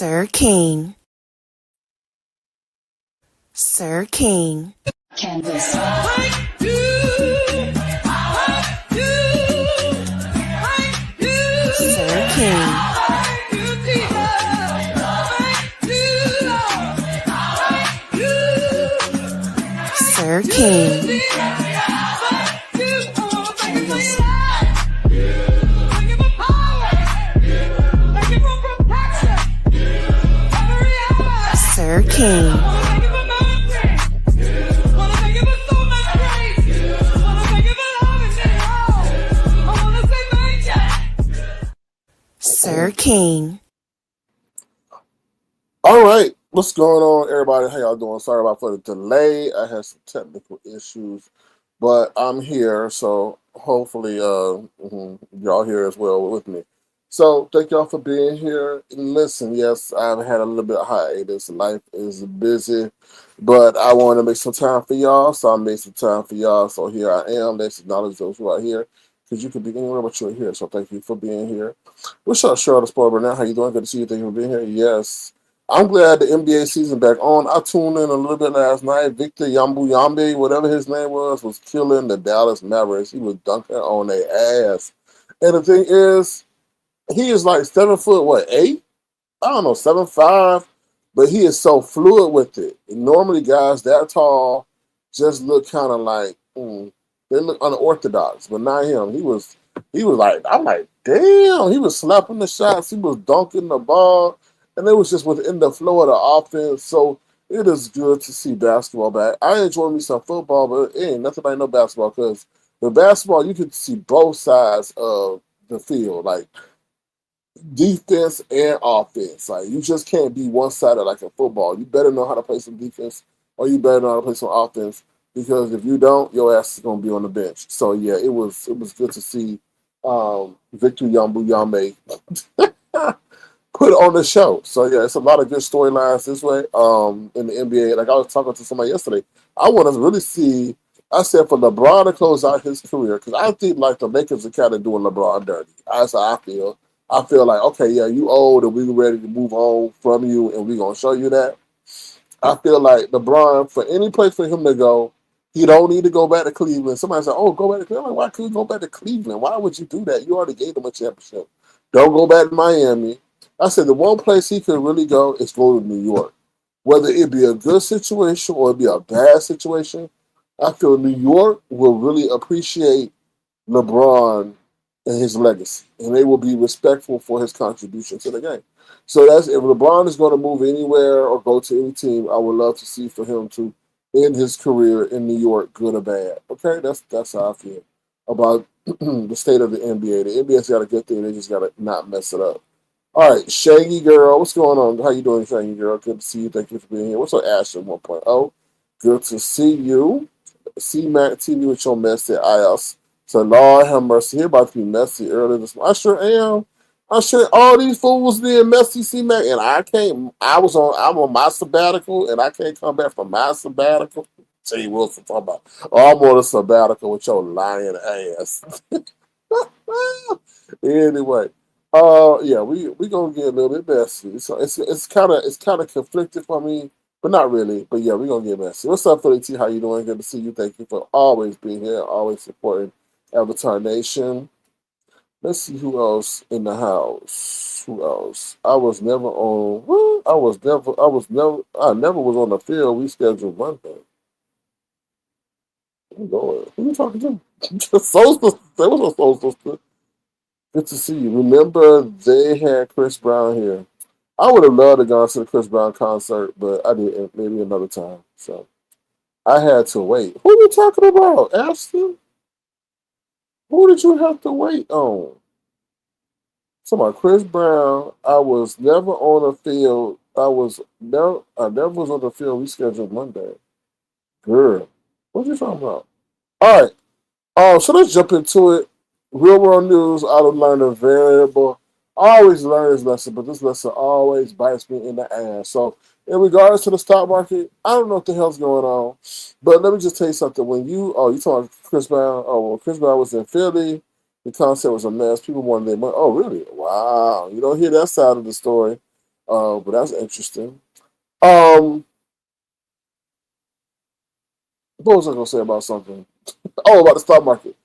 Sir King. Sir King. Canvas. Sir King. Sir King. Canvas. Sir King. Sir King. All right, what's going on, everybody? How y'all doing? Sorry about for the delay. I had some technical issues, but I'm here, so hopefully, y'all here as well with me. So thank y'all for being here. And listen, yes, I've had a little bit of hiatus. Life is busy, but I want to make some time for y'all, so I made some time for y'all. So here I am. Let's acknowledge those who are here, because you could be anywhere, but you're here. So thank you for being here. What's up, Charlotte Sport Brianna? How you doing? Good to see you. Thank you for being here. Yes. I'm glad the NBA season back on. I tuned in a little bit last night. Victor Yambe, whatever his name was killing the Dallas Mavericks. He was dunking on their ass. And the thing is, he is like 7 foot, what, 8? I don't know, 7'5", but he is so fluid with it. And normally guys that tall just look kind of like, they look unorthodox, but not him. He was like, I'm like, damn, he was slapping the shots, he was dunking the ball, and it was just within the flow of the offense. So it is good to see basketball back. I enjoy me some football, but it ain't nothing like no basketball, because with basketball, you can see both sides of the field, like defense and offense. Like, you just can't be one-sided like in football. You better know how to play some defense, or you better know how to play some offense, because if you don't, your ass is gonna be on the bench. So yeah, it was good to see Victor Yambe put on the show. So yeah, it's a lot of good storylines this way in the NBA. Like, I was talking to somebody yesterday, I want to really see. I said for LeBron to close out his career, because I think like the Lakers are kind of doing LeBron dirty. That's how I feel. I feel like, okay, yeah, you old and we ready to move on from you, and we're gonna show you that. I feel like LeBron, for any place for him to go, he don't need to go back to Cleveland. Somebody said, "Oh, go back to Cleveland." I'm like, why could you go back to Cleveland? Why would you do that? You already gave them a championship. Don't go back to Miami. I said the one place he could really go is go to New York. Whether it be a good situation or it be a bad situation, I feel New York will really appreciate LeBron and his legacy, and they will be respectful for his contribution to the game. So that's, if LeBron is going to move anywhere or go to any team, I would love to see for him to end his career in New York, good or bad. Okay, that's how I feel about the state of the NBA. The NBA's got a good thing; they just got to not mess it up. All right, Shaggy Girl, what's going on? How you doing, Shaggy Girl? Good to see you. Thank you for being here. What's up, Ashley 1.0? Good to see you. C Mac TV with your messy ass. So Lord have mercy. He about to be messy early this morning. I sure am. I sure all these fools being messy, C Mac, and I can't. I'm on my sabbatical, and I can't come back from my sabbatical. Tell you what I'm talking about. Oh, I'm on a sabbatical with your lying ass. Anyway, yeah, we gonna get a little bit messy. So it's kind of conflicted for me, but not really. But yeah, we gonna get messy. What's up, Philly T? How you doing? Good to see you. Thank you for always being here, always supporting Avatar Nation. Let's see who else in the house. Who else? I was never on. What? I never was on the field. We scheduled Monday. Oh, Lord, who you talking to? Soul Sister. That was a Soul Sister. Good to see you. Remember, they had Chris Brown here. I would have loved to go to the Chris Brown concert, but I didn't. Maybe another time. So I had to wait. Who are you talking about, Ashton? Who did you have to wait on? Somebody, Chris Brown. I was never on the field. I never was on the field. We scheduled Monday. Girl, what you talking about? All right. So let's jump into it. Real world news. I would learn a variable. I always learn this lesson, but this lesson always bites me in the ass. So, in regards to the stock market, I don't know what the hell's going on, but let me just tell you something. When you talking about Chris Brown? Oh, when Chris Brown was in Philly, the concert was a mess. People wanted their money. Oh, really? Wow. You don't hear that side of the story. But that's interesting. Um, what was I gonna say about something? Oh, about the stock market.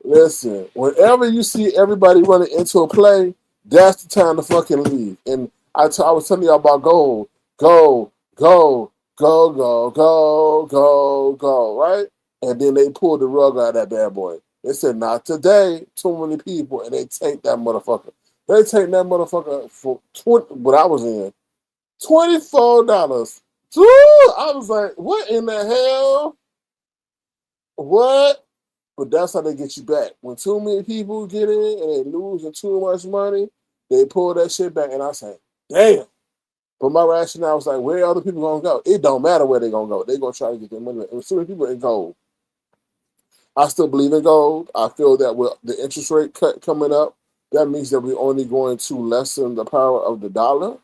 Listen, whenever you see everybody running into a play, that's the time to fucking leave. And I was telling y'all about gold, go, go, go, go, go, go, go, right? And then they pulled the rug out of that bad boy. They said, not today, too many people, and they take that motherfucker. They take that motherfucker for 20, what I was in, $24. Dude, I was like, what in the hell? What? But that's how they get you back. When too many people get in and they losing too much money, they pull that shit back. And I say, damn. But my rationale was like, where are other people gonna go? It don't matter where they're gonna go. They're gonna try to get their money back. And too many people in gold. I still believe in gold. I feel that with the interest rate cut coming up, that means that we're only going to lessen the power of the dollar.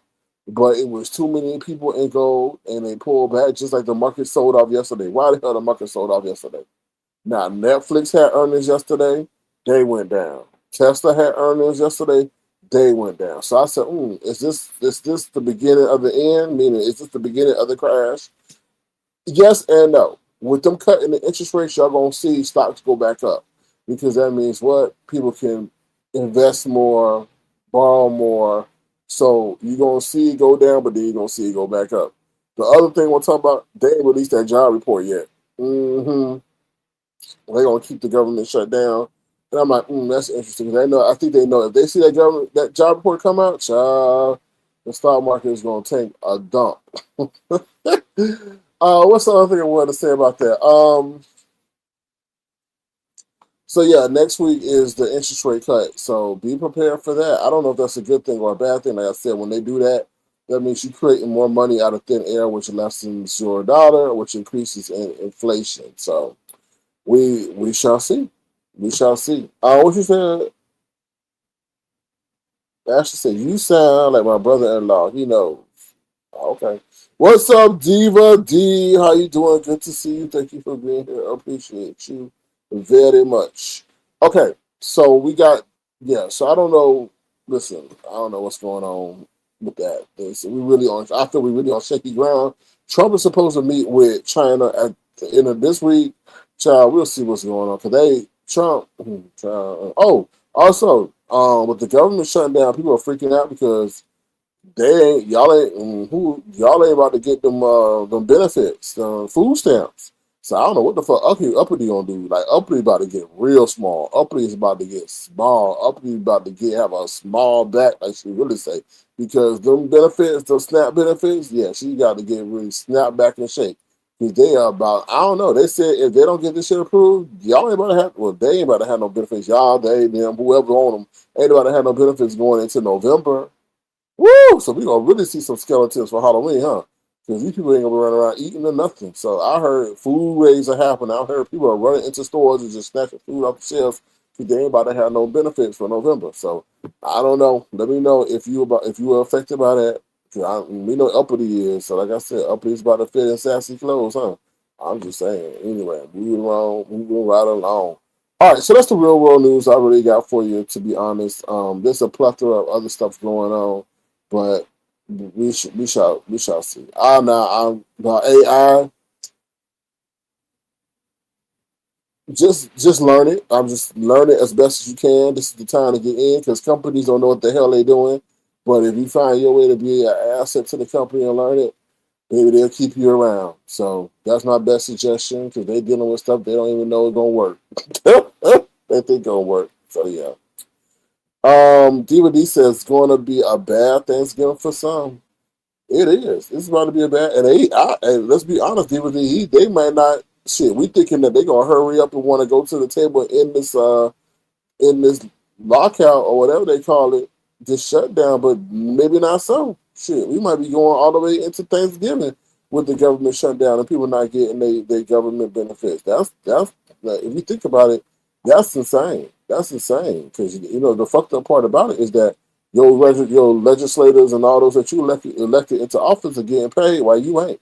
But it was too many people in gold and they pulled back just like the market sold off yesterday. Why the hell the market sold off yesterday? Now, Netflix had earnings yesterday. They went down. Tesla had earnings yesterday. They went down. So I said, is this the beginning of the end? Meaning, is this the beginning of the crash? Yes and no. With them cutting the interest rates, y'all going to see stocks go back up. Because that means what? People can invest more, borrow more. So you're going to see it go down, but then you're going to see it go back up. The other thing we'll talk about, they ain't released that job report yet. They're gonna keep the government shut down, and I'm like, that's interesting. I think they know if they see that job report come out, the stock market is gonna take a dump. What's the other thing I wanted to say about that? So yeah, next week is the interest rate cut. So be prepared for that. I don't know if that's a good thing or a bad thing. Like I said, when they do that, that means you're creating more money out of thin air, which lessens your dollar, which increases inflation. So we shall see. We shall see. What you said? Ashley said, you sound like my brother-in-law. He knows. Okay. What's up, Diva D? How you doing? Good to see you. Thank you for being here. I appreciate you very much. Okay. So we got, so I don't know. Listen, I don't know what's going on with that. I feel we really on shaky ground. Trump is supposed to meet with China at the end of this week. Child, we'll see what's going on. Because also, with the government shutting down, people are freaking out because y'all ain't about to get them benefits, food stamps. So I don't know what the fuck Uppity gonna do. Like Uppity about to get real small. Uppity is about to get small. Uppity about to have a small back, like she really say, because them benefits, those SNAP benefits, yeah, she got to get really snap back in shape. Because they are about, I don't know. They said if they don't get this shit approved, y'all ain't about to have. Well, they ain't about to have no benefits. Y'all, they, them, whoever on them, ain't about to have no benefits going into November. Woo! So we gonna really see some skeletons for Halloween, huh? Because these people ain't gonna be running around eating or nothing. So I heard food raids are happening. I heard people are running into stores and just snatching food off the shelves because they ain't about to have no benefits for November. So I don't know. Let me know if you were affected by that. We know Uppity is. So like I said, Uppity's about to fit in sassy clothes, huh? I'm just saying. Anyway, moving right along. All right, so that's the real world news I really got for you. To be honest, there's a plethora of other stuff going on, but we shall see. Now I'm about AI. Just learn it. I'm just learn it as best as you can. This is the time to get in because companies don't know what the hell they're doing. But if you find your way to be an asset to the company and learn it, maybe they'll keep you around. So that's my best suggestion because they're dealing with stuff they don't even know it's gonna work. They think gonna work. So yeah. Diva D says it's gonna be a bad Thanksgiving for some. It is. It's about to be a bad and let's be honest, Diva D, they might not shit. We thinking that they're gonna hurry up and want to go to the table in this lockout or whatever they call it, this shutdown, but maybe not so. Shit, we might be going all the way into Thanksgiving with the government shutdown and people not getting their government benefits. That's like, if you think about it, that's insane. That's insane because the fucked up part about it is that your legislators and all those that you elected into office are getting paid while you ain't.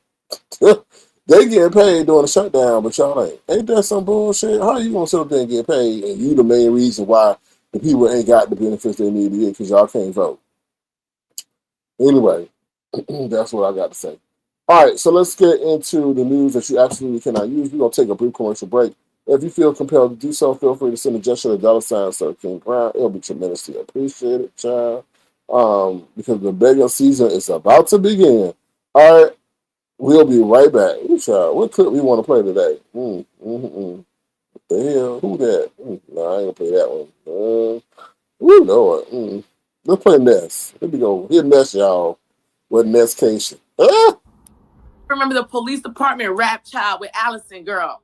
They getting paid during the shutdown, but y'all ain't. Ain't that some bullshit? How you gonna sit up there and get paid, and you the main reason why the people ain't got the benefits they need to get because y'all can't vote? Anyway, That's what I got to say. All right, so let's get into the news that you absolutely cannot use. We're going to take a brief commercial break. If you feel compelled to do so, feel free to send a gesture to $sign Sir King Brown. It'll be tremendously appreciated, child. Because the regular season is about to begin. All right, we'll be right back. Ooh, child, what clip we want to play today? What the hell? Who that? No, I ain't gonna play that one. Ooh, Lord. Let's play Ness. Here we go. Here Ness, y'all. With Nesscation. Remember the police department rap child with Allison, girl.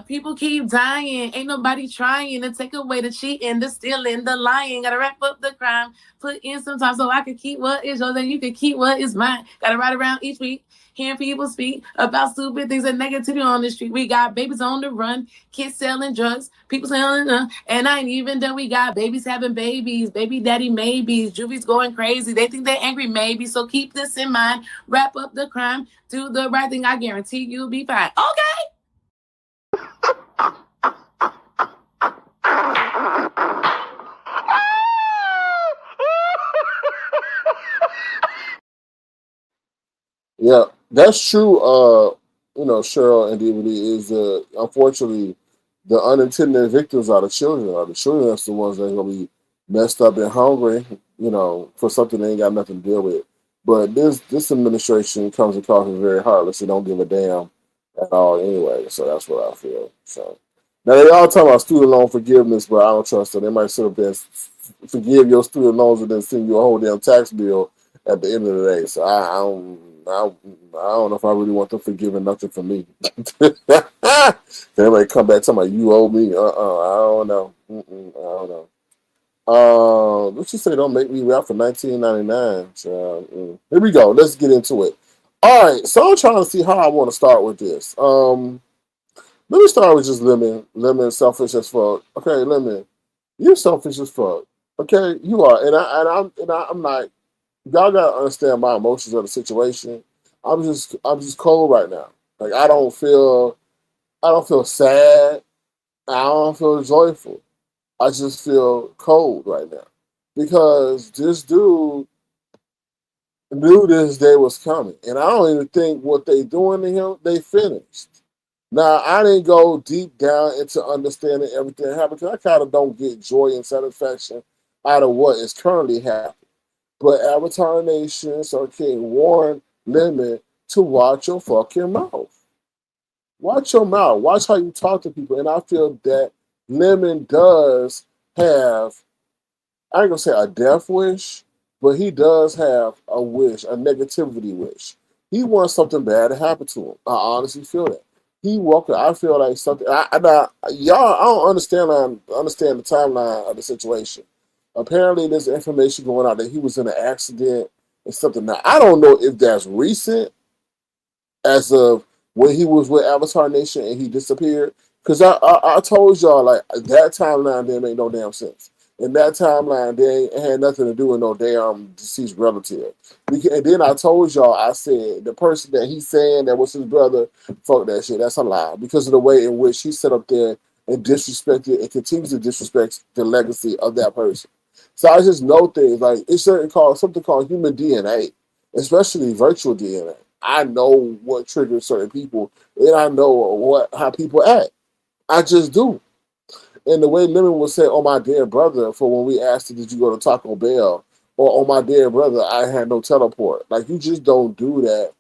People keep dying. Ain't nobody trying to take away the cheating, the stealing, the lying. Gotta wrap up the crime. Put in some time so I can keep what is yours and you can keep what is mine. Gotta ride around each week, hearing people speak about stupid things and negativity on the street. We got babies on the run, kids selling drugs, people selling, and I ain't even done. We got babies having babies, baby daddy maybes, juvies going crazy. They think they're angry, maybe. So keep this in mind. Wrap up the crime, do the right thing. I guarantee you'll be fine. Okay. Yeah, that's true. Cheryl and DVD is unfortunately the unintended victims are the children. Are the children that's the ones that's gonna be messed up and hungry, for something they ain't got nothing to deal with. But this administration comes across as very heartless and don't give a damn at all anyway. So that's what I feel. So now they all talk about student loan forgiveness, but I don't trust them. They might sit up there and forgive your student loans and then send you a whole damn tax bill at the end of the day. So I don't know if I really want them forgiving nothing for me. They might come back talking about you owe me. I don't know. I don't know. Let's just say don't make me rap for 1999. So, here we go. Let's get into it. All right. So I'm trying to see how I want to start with this. Let me start with just Lemon. Lemon, selfish as fuck. Okay, Lemon, you're selfish as fuck. Okay, you are, I'm not. Y'all gotta understand my emotions of the situation. I'm just cold right now. Like I don't feel sad. I don't feel joyful. I just feel cold right now because this dude knew this day was coming, and I don't even think what they doing to him they finished. Now I didn't go deep down into understanding everything that happened because I kind of don't get joy and satisfaction out of what is currently happening. But Avatar Nation, Sir King warned Lemon to watch your fucking mouth. Watch your mouth. Watch how you talk to people. And I feel that Lemon does have, I ain't gonna say a death wish, but he does have a wish, a negativity wish. He wants something bad to happen to him. I honestly feel that. He walked. I feel like something. Y'all, I don't understand. I understand the timeline of the situation. Apparently, there's information going out that he was in an accident and something. Now, I don't know if that's recent as of when he was with Avatar Nation and he disappeared. Because I told y'all, like, that timeline didn't make no damn sense. And that timeline, they had nothing to do with no damn deceased relative. And then I told y'all, I said, the person that he's saying that was his brother, fuck that shit. That's a lie. Because of the way in which he sat up there and disrespected and continues to disrespect the legacy of that person. So I just know things like it's something called human DNA, especially virtual DNA. I know what triggers certain people, and I know how people act. I just do. And the way Lemon would say, "Oh my dear brother," for when we asked him, "Did you go to Taco Bell?" or "Oh my dear brother, I had no teleport." Like you just don't do that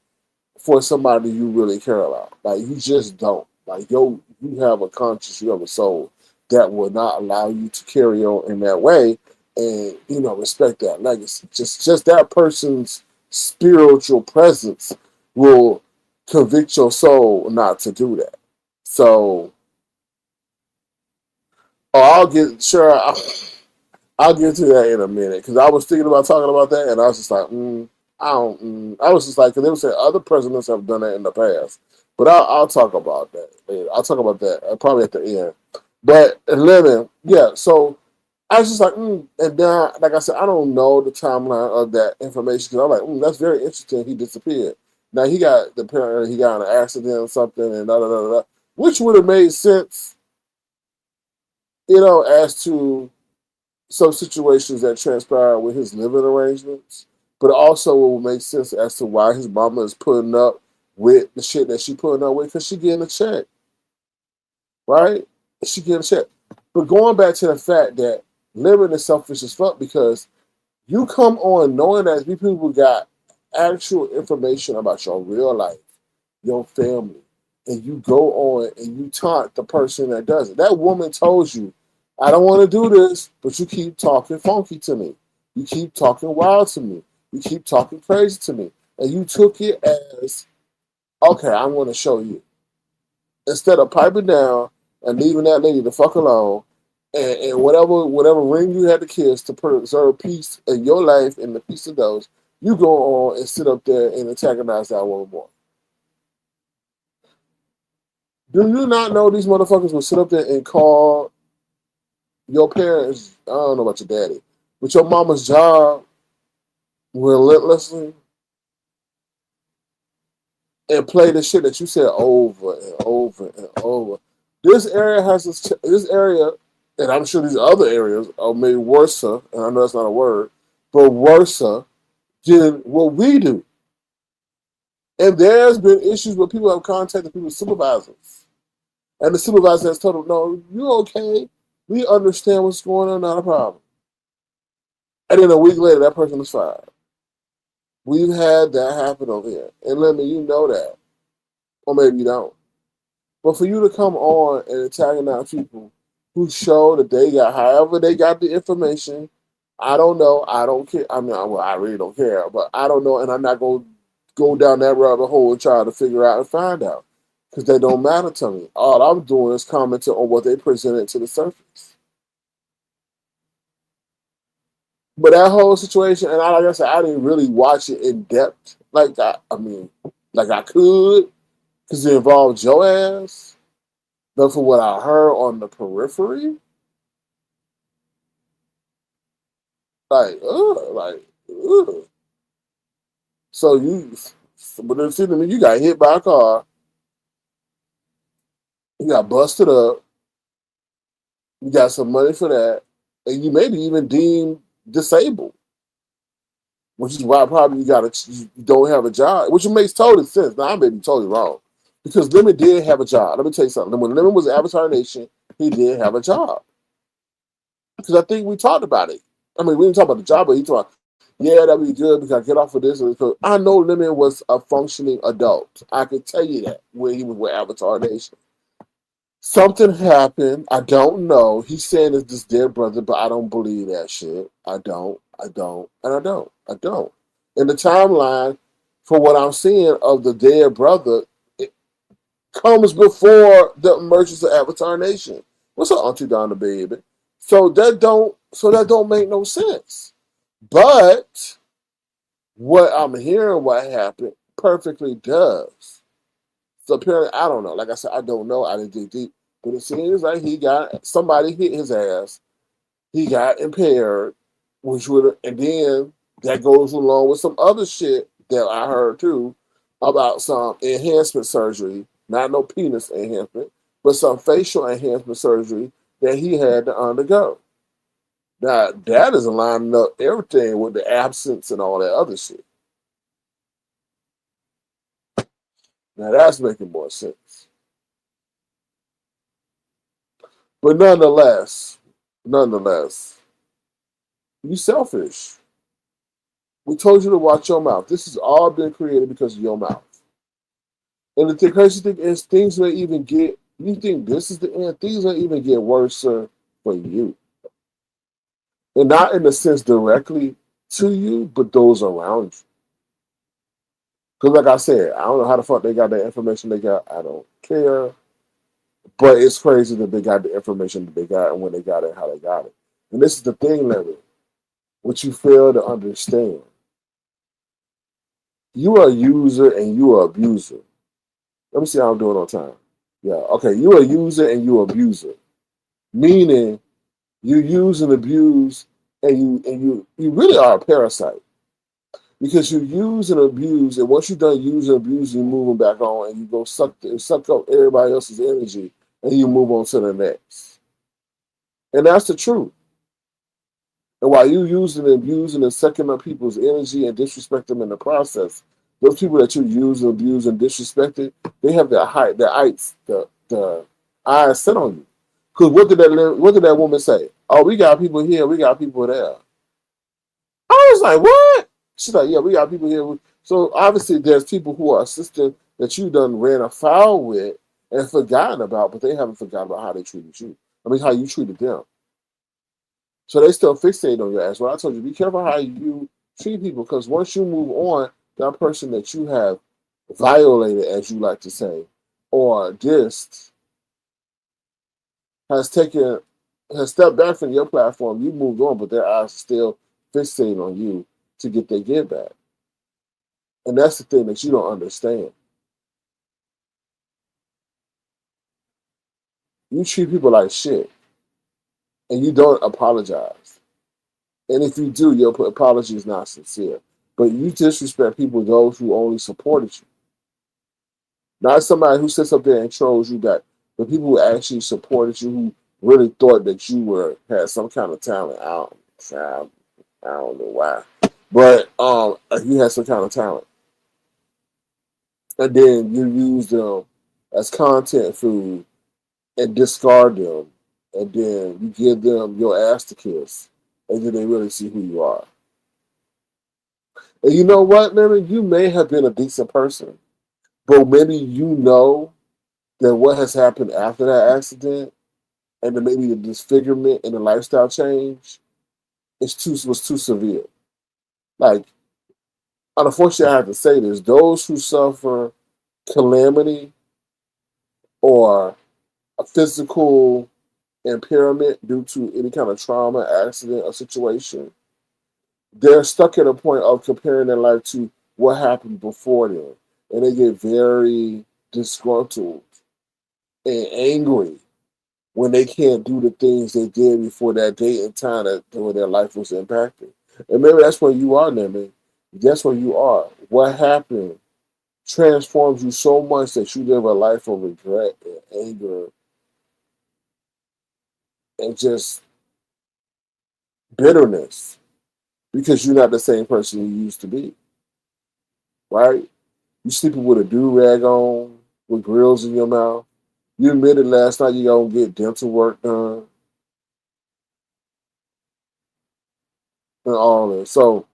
for somebody you really care about. Like you just don't. Like you have a conscience, you have a soul that will not allow you to carry on in that way, and respect that legacy. Just that person's spiritual presence will convict your soul not to do that. So, I'll get sure. I'll get to that in a minute because I was thinking about talking about that, and I was just like, I don't. I was just like, because they would say other presidents have done that in the past, but I'll talk about that. Later. I'll talk about that probably at the end. But Lennon, yeah. So I was just like, and then, like I said, I don't know the timeline of that information because I'm like, that's very interesting. He disappeared. Now apparently he got in an accident or something, and which would have made sense, as to some situations that transpired with his living arrangements. But also it will make sense as to why his mama is putting up with the shit that she putting up with, because she getting a check, right? She getting a check. But going back to the fact that living is selfish as fuck, because you come on knowing that these people got actual information about your real life, your family, and you go on and you taunt the person that does it. That woman told you, I don't want to do this, but you keep talking funky to me. You keep talking wild to me. You keep talking crazy to me. And you took it as, okay, I'm going to show you. Instead of piping down and leaving that lady the fuck alone, and whatever ring you had to kiss to preserve peace in your life and the peace of those, you go on and sit up there and antagonize that woman more. Do you not know these motherfuckers will sit up there and call your parents? I don't know about your daddy, but your mama's job relentlessly and play the shit that you said over and over and over. This area has this area, and I'm sure these other areas are maybe worse, and I know that's not a word, but worse than what we do. And there's been issues where people have contacted people's supervisors, and the supervisor has told them, "No, you're okay. We understand what's going on, not a problem." And then a week later, that person is fired. We've had that happen over here, and let me, you know that, or maybe you don't. But for you to come on and antagonize people who show that they got, however they got the information, I don't know. I don't care. I mean, well, I really don't care, but I don't know, and I'm not going to go down that rabbit hole and try to figure out and find out, because they don't matter to me. All I'm doing is commenting on what they presented to the surface. But that whole situation, and like I said, I didn't really watch it in depth like that. I mean, like I could, because it involved your ass. But for what I heard on the periphery, ugh. So but it seemed to me you got hit by a car, you got busted up, you got some money for that, and you maybe even deemed disabled, which is why probably you don't have a job, which makes total sense. Now I may be totally wrong, because Lemon did have a job. Let me tell you something. When Lemon was at Avatar Nation, he did have a job, because I think we talked about it. I mean, we didn't talk about the job, but he talked. Yeah, that'd be good because I get off of this. Because I know Lemon was a functioning adult. I can tell you that when he was with Avatar Nation. Something happened. I don't know. He's saying it's his dead brother, but I don't believe that shit. I don't. And I don't. I don't. In the timeline, for what I'm seeing of the dead brother, it comes before the emergence of Avatar Nation. What's up, Auntie Donna, baby? So that don't make no sense. But what I'm hearing, what happened, perfectly does. So apparently, I don't know. Like I said, I don't know. I didn't dig deep. But it seems like somebody hit his ass. He got impaired, and then that goes along with some other shit that I heard too about some enhancement surgery, not no penis enhancement, but some facial enhancement surgery that he had to undergo. Now, that is lining up everything with the absence and all that other shit. Now, that's making more sense. But nonetheless, you selfish. We told you to watch your mouth. This has all been created because of your mouth. And the crazy thing is, things may even get, you think this is the end, things may even get worse for you. And not in the sense directly to you, but those around you. Because like I said, I don't know how the fuck they got that information they got. I don't care. But it's crazy that they got the information that they got and when they got it, how they got it. And this is the thing, Larry, what you fail to understand. You are a user and you are an abuser. Let me see how I'm doing on time. Yeah, okay. You're a user and you're an abuser. Meaning you use and abuse and you really are a parasite. Because you use and abuse, and once you're done using and abusing, you move them back on and you go suck up everybody else's energy and you move on to the next. And that's the truth. And while you using and abusing and sucking up people's energy and disrespect them in the process, those people that you use and abuse and disrespected, they have the eyes set on you. Because what did that woman say? Oh, we got people here, we got people there. I was like, what? She's like, yeah, we got people here. So obviously, there's people who are assistant that you done ran afoul with and forgotten about, but they haven't forgotten about how they treated you. I mean, how you treated them. So they still fixate on your ass. Well, I told you, be careful how you treat people, because once you move on, that person that you have violated, as you like to say, or dissed, has taken, has stepped back from your platform. You moved on, but their eyes are still fixated on you to get their get back. And that's the thing that you don't understand. You treat people like shit, and you don't apologize. And if you do, your apology is not sincere. But you disrespect people, those who only supported you. Not somebody who sits up there and trolls you back, but people who actually supported you, who really thought that you had some kind of talent. I don't know why, but you had some kind of talent, and then you use them as content food and discard them, and then you give them your ass to kiss, and then they really see who you are. And you know what, man? You may have been a decent person, but maybe you know that what has happened after that accident, and then maybe the disfigurement and the lifestyle change, was too severe. Like, unfortunately, I have to say this: those who suffer calamity or a physical impairment due to any kind of trauma, accident, or situation, they're stuck at a point of comparing their life to what happened before them, and they get very disgruntled and angry when they can't do the things they did before that date and time that when their life was impacted. And maybe that's where you are, Nemi. That's where you are. What happened transforms you so much that you live a life of regret and anger and just bitterness because you're not the same person you used to be, right? You sleeping with a do-rag on, with grills in your mouth. You admitted last night you gonna get dental work done and all that. So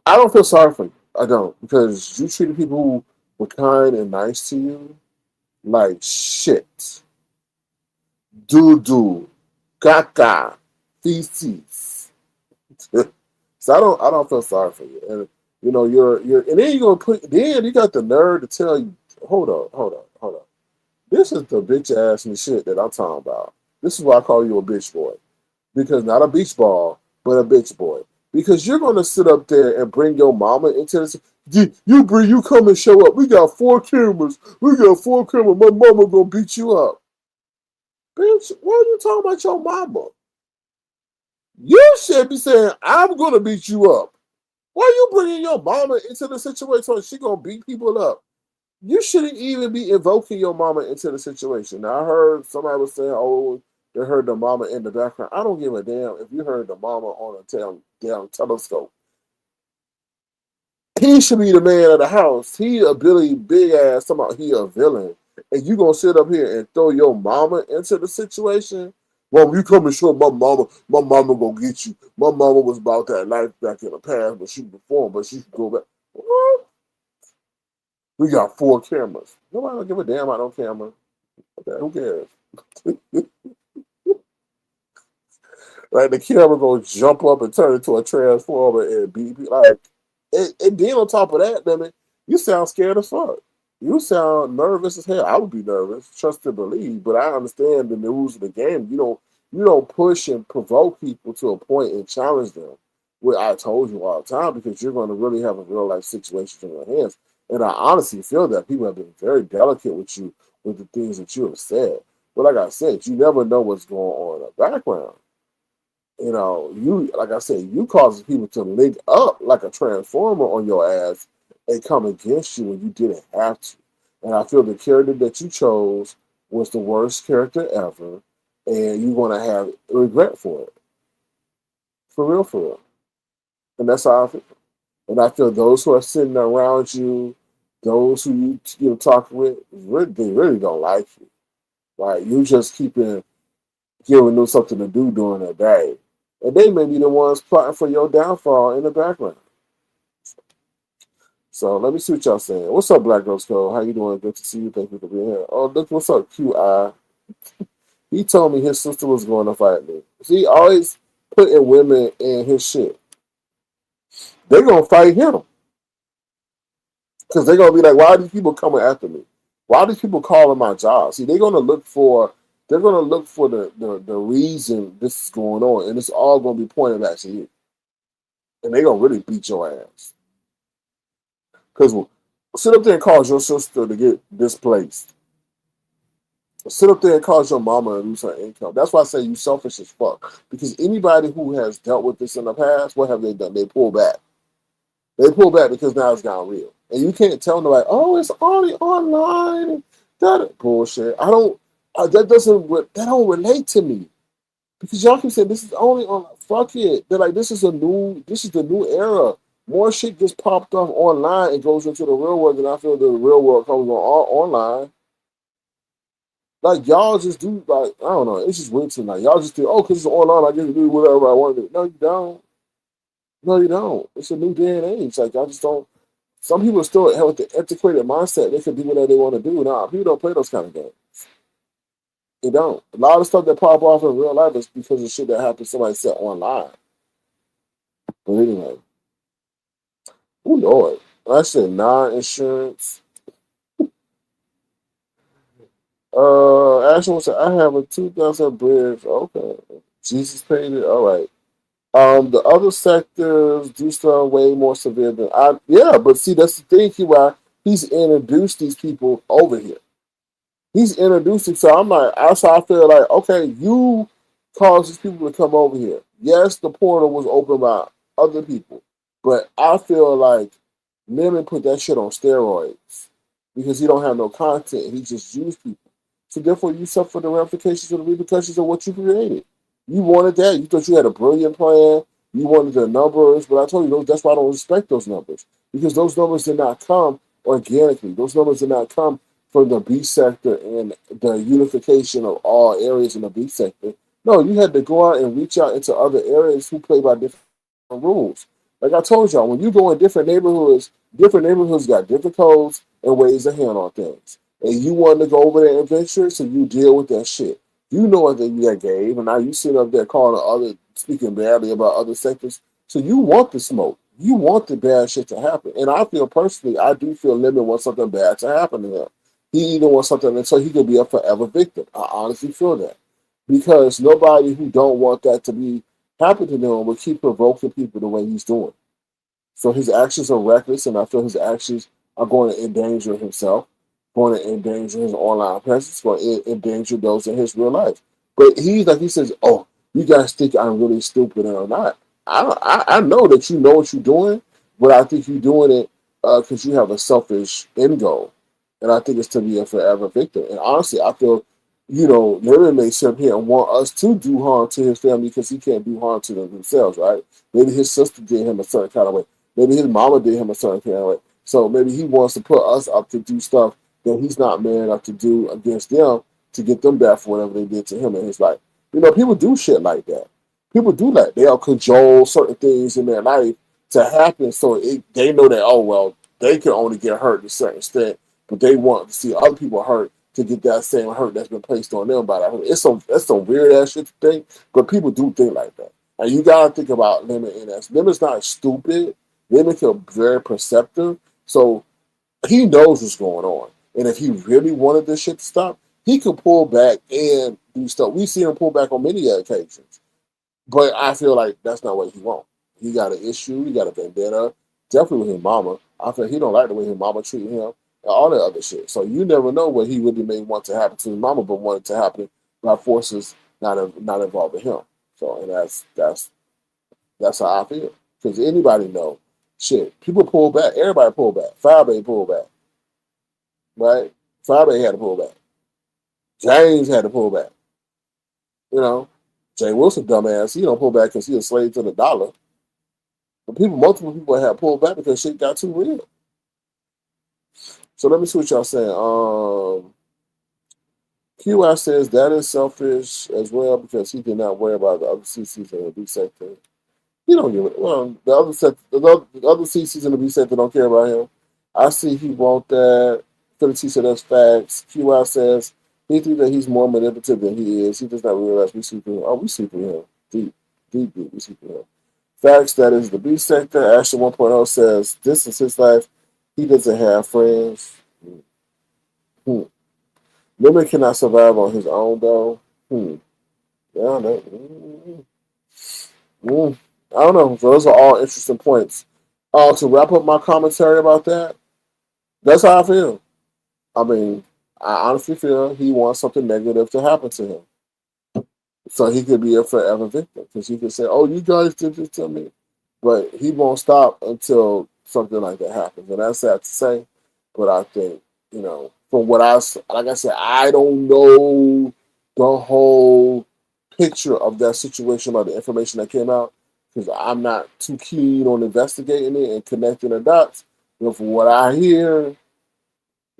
I don't feel sorry for you. I don't, because you treated people who were kind and nice to you like shit. Doo doo, caca, feces. So I don't feel sorry for you. And you know, and then you got the nerve to tell you, hold on. This is the bitch ass and shit that I'm talking about. This is why I call you a bitch boy. Because not a beach ball, but a bitch boy. Because you're gonna sit up there and bring your mama into this. You come and show up. We got 4 cameras. We got 4 cameras. My mama gonna beat you up. Bitch, why are you talking about your mama? You should be saying, I'm gonna beat you up. Why are you bringing your mama into the situation so she gonna beat people up? You shouldn't even be invoking your mama into the situation. Now I heard somebody was saying, "Oh, they heard the mama in the background." I don't give a damn if you heard the mama on a damn telescope. He should be the man of the house. He a Billy big ass. Somehow he a villain, and you gonna sit up here and throw your mama into the situation? Well, you come and show my mama gonna get you. My mama was about that life back in the past, but she performed, but she could go back. What? We got 4 cameras. Nobody don't give a damn about no camera. Okay, who cares? Like the camera gonna jump up and turn into a transformer and be like, and then on top of that, damn it, you sound scared as fuck. You sound nervous as hell. I would be nervous, trust and believe, but I understand the rules of the game. You don't push and provoke people to a point and challenge them. What I told you all the time, because you're going to really have a real life situation in your hands. And I honestly feel that people have been very delicate with you with the things that you have said. But like I said, you never know what's going on in the background. You know, you like I said, you causing people to link up like a transformer on your ass and come against you when you didn't have to. And I feel the character that you chose was the worst character ever. and you're gonna have regret for it, for real, and that's how I feel. And I feel those who are sitting around you, those who you talk with, they really don't like you. Like you just keeping giving them something to do during the day, and they may be the ones plotting for your downfall in the background. So let me see what y'all saying. What's up, Black Girls Code? How you doing? Good to see you. Thank you for being here. Oh, look, what's up, QI? He told me his sister was going to fight me. See, always putting women in his shit. They're gonna fight him because they're gonna be like, "Why are these people coming after me? Why are these people calling my job?" See, they're gonna look for the reason this is going on, and it's all gonna be pointed back to you, and they're gonna really beat your ass. Because sit up there and cause your sister to get displaced. Sit up there and cause your mama to lose her income. That's why I say you selfish as fuck. Because anybody who has dealt with this in the past, what have they done? They pull back. They pull back because now it's gone real. And you can't tell nobody, oh, it's only online. That bullshit. I don't. That don't relate to me because y'all keep saying this is only on. Fuck it. They're like this is the new era. More shit gets popped off online and goes into the real world than I feel the real world comes on online. Like y'all just do like I don't know. It's just weird to me. Like y'all just think, oh, because it's online, I get to do whatever I want to do. No, you don't. No, you don't. It's a new day and age. Like I just don't. Some people still have the antiquated mindset. They can do whatever they want to do. Nah, people don't play those kind of games. They don't. A lot of stuff that pop off in real life is because of shit that happens somebody said online. But anyway, oh Lord, I said non-insurance. Ashton said I have a 2000 bridge. Okay, Jesus paid it. All right. The other sectors do stuff way more severe than I. Yeah, but see, that's the thing. Why he's introduced these people over here. He's introducing. So I'm like, that's how I feel like, okay, you caused these people to come over here. Yes, the portal was opened by other people, but I feel like Lemon put that shit on steroids because he don't have no content. He just used people. So therefore, you suffer the ramifications or the repercussions of what you created. You wanted that. You thought you had a brilliant plan. You wanted the numbers, but I told you that's why I don't respect those numbers because those numbers did not come organically. Those numbers did not come from the B sector and the unification of all areas in the B sector. No, you had to go out and reach out into other areas who play by different rules. Like I told y'all, when you go in different neighborhoods got different codes and ways to handle things. And you want to go over there and venture, so you deal with that shit. You know what they that gave, and now you sit up there calling other, speaking badly about other sectors. So you want the smoke. You want the bad shit to happen. And I feel personally, I do feel Lemon wants something bad to happen to him. He either wants something and so he could be a forever victim. I honestly feel that. Because nobody who don't want that to be happen to them will keep provoking people the way he's doing. So his actions are reckless, and I feel his actions are going to endanger himself, going to endanger his online presence, going to endanger those in his real life. But he's like he says, "Oh, you guys think I'm really stupid or not?" I know that you know what you're doing, but I think you're doing it because you have a selfish end goal, and I think it's to be a forever victim. And honestly, I feel Larry may sit here and want us to do harm to his family because he can't do harm to them themselves, right? Maybe his sister did him a certain kind of way. Maybe his mama did him a certain kind of way. So maybe he wants to put us up to do stuff that he's not man enough to do against them to get them back for whatever they did to him in his life. People do shit like that. People do that. They'll cajole certain things in their life to happen so they know that, oh, well, they can only get hurt to a certain extent, but they want to see other people hurt to get that same hurt that's been placed on them by that. That's some weird ass shit to think, but people do think like that. And you gotta think about Lemon in that. Lemon's not stupid. Lemon can be very perceptive. So he knows what's going on. And if he really wanted this shit to stop, he could pull back and do stuff. We see him pull back on many occasions. But I feel like that's not what he wants. He got an issue. He got a vendetta. Definitely with his mama. I feel he don't like the way his mama treated him and all that other shit. So you never know what he really may want to happen to his mama, but want it to happen by forces not involving him. So and that's how I feel. Because anybody know, shit, people pull back. Everybody pull back. Fabe pull back. Right? Fabe had to pull back. James had to pull back. You know, Jay Wilson, dumbass, he don't pull back because he a slave to the dollar. But multiple people have pulled back because shit got too real. So let me see what y'all saying. QI says that is selfish as well because he did not worry about the other CCs in the B sector. He don't give it. Well, the other CCs in the B sector don't care about him. I see he want that. Philly T said that's facts. QI says he thinks that he's more manipulative than he is. He does not realize we see through him. Oh, we see through him. Deep, we see through him. Facts, that is the B sector. Ashley 1.0 says this is his life. He doesn't have friends. Hmm. Lemon cannot survive on his own, though. Yeah, I don't know. So those are all interesting points. To wrap up my commentary about that, that's how I feel. I mean, I honestly feel he wants something negative to happen to him. So he could be a forever victim. Because he could say, oh, you guys did this to me. But he won't stop until something like that happens. And that's sad to say. But I think, from what like I said, I don't know the whole picture of that situation about the information that came out because I'm not too keen on investigating it and connecting the dots. But from what I hear,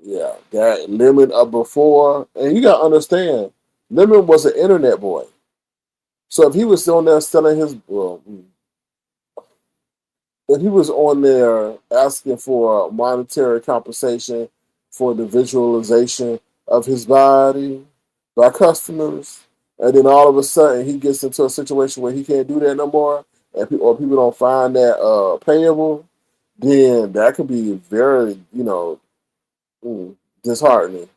yeah, that Lemon up before, and you gotta understand, Lemon was an internet boy. So if he was on there selling if he was on there asking for monetary compensation for the visualization of his body by customers, and then all of a sudden he gets into a situation where he can't do that no more, or people don't find that payable, then that could be very, disheartening.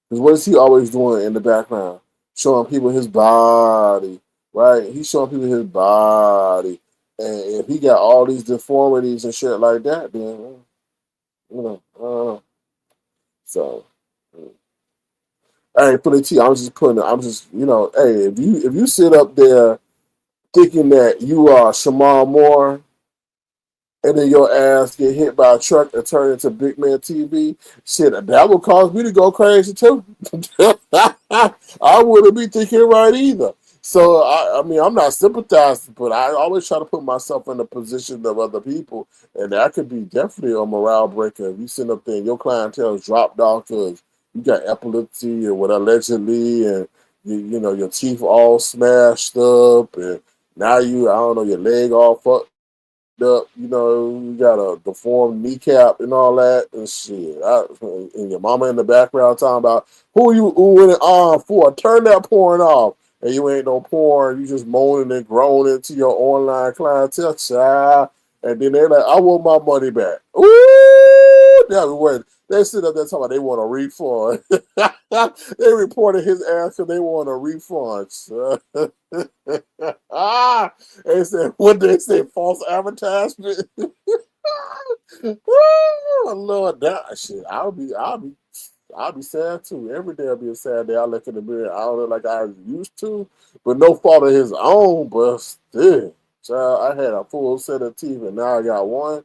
Because what is he always doing in the background? Showing people his body, right? He's showing people his body. And if he got all these deformities and shit like that, then, so. Hey, for the T, hey, if you sit up there thinking that you are Shamar Moore, and then your ass get hit by a truck and turn into Big Man TV, shit, that would cause me to go crazy too. I wouldn't be thinking right either. So, I mean, I'm not sympathizing, but I always try to put myself in the position of other people, and that could be definitely a morale breaker. If you sit up there and your clientele is dropped off because you got epilepsy or what allegedly, and your teeth all smashed up, and now I don't know, your leg all fucked up, you got a deformed kneecap and all that and shit. And your mama in the background talking about who you oohing and on for. Turn that porn off. And you ain't no porn. You just moaning and groaning to your online clientele, child. And then they're like, I want my money back. Ooh, they sit up there talking about they want a refund. They reported his ass because they want a refund. They said, what they say, false advertisement? Oh, Lord, that shit. I'll be sad too. Every day I'll be a sad day. I look in the mirror. I don't look like I used to, but no fault of his own. But still, child, I had a full set of teeth, and now I got one.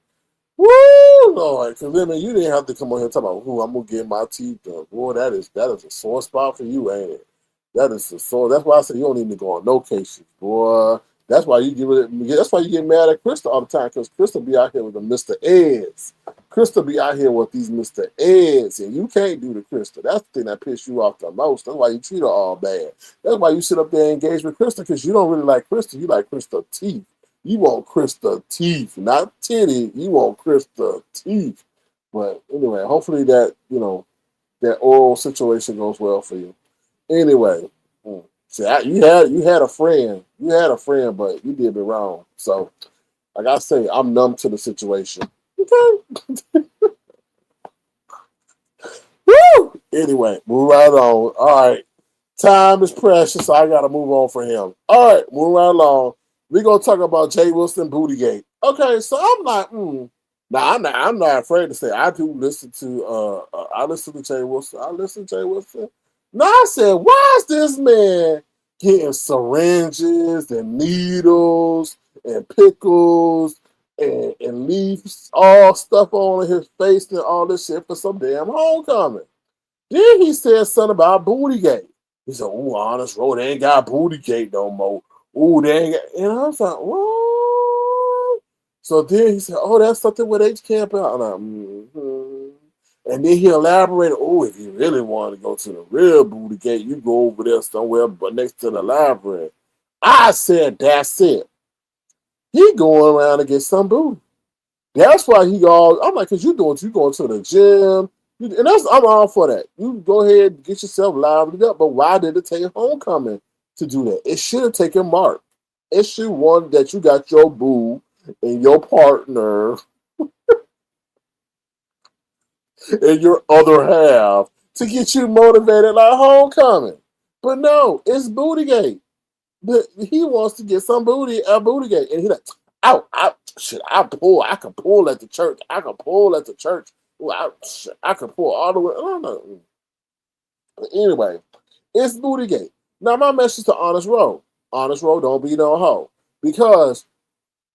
Woo, Lord, because I mean, you didn't have to come on here and talk about who I'm gonna get my teeth done. Boy, that is a sore spot for you, ain't it? That is a sore. That's why I say you don't need to go on no cases, boy. That's why you give it. That's why you get mad at Krista all the time, because Krista be out here with the Mr. Eds. Krista be out here with these Mr. Eds, and you can't do the Krista. That's the thing that pisses you off the most. That's why you treat her all bad. That's why you sit up there and engage with Krista, because you don't really like Krista. You like Krista teeth. You want Krista teeth, not titty. You want Krista teeth. But anyway, hopefully that oral situation goes well for you. Anyway, see, you had a friend. You had a friend, but you did me wrong. So, like I say, I'm numb to the situation. Okay. Woo! Anyway, move right on. All right. Time is precious, so I gotta move on for him. All right, move right along. We're gonna talk about Jay Wilson Bootygate. Okay, so I'm like, Now I'm not afraid to say I do listen to I listen to Jay Wilson. I listen to Jay Wilson. Now I said, why is this man getting syringes and needles and pickles and leaves, all stuff on his face and all this shit for some damn homecoming? Then he said something about Bootygate. He said, "Ooh, Honest Road, they ain't got Booty Gate no more. Ooh, they ain't got," and I was like, "What?" So then he said, "Oh, that's something with H Camp out." And and then he elaborated, "Oh, if you really want to go to the real Booty Gate, you go over there somewhere but next to the library." I said, "That's it. He going around to get some booty." That's why he all. I'm like, "Cause you going to the gym, and I'm all for that. You go ahead and get yourself livened up." But why did it take Homecoming to do that? It should have taken Mark. It should one that you got your boo and your partner and your other half to get you motivated like Homecoming. But no, it's Bootygate. He wants to get some booty at Bootygate, and he like, shit, I can pull at the church. I can pull at the church. Well, I can pull all the way. I don't know. But anyway, it's Bootygate. Now, my message to Honest Road. Honest Road, don't be no hoe. Because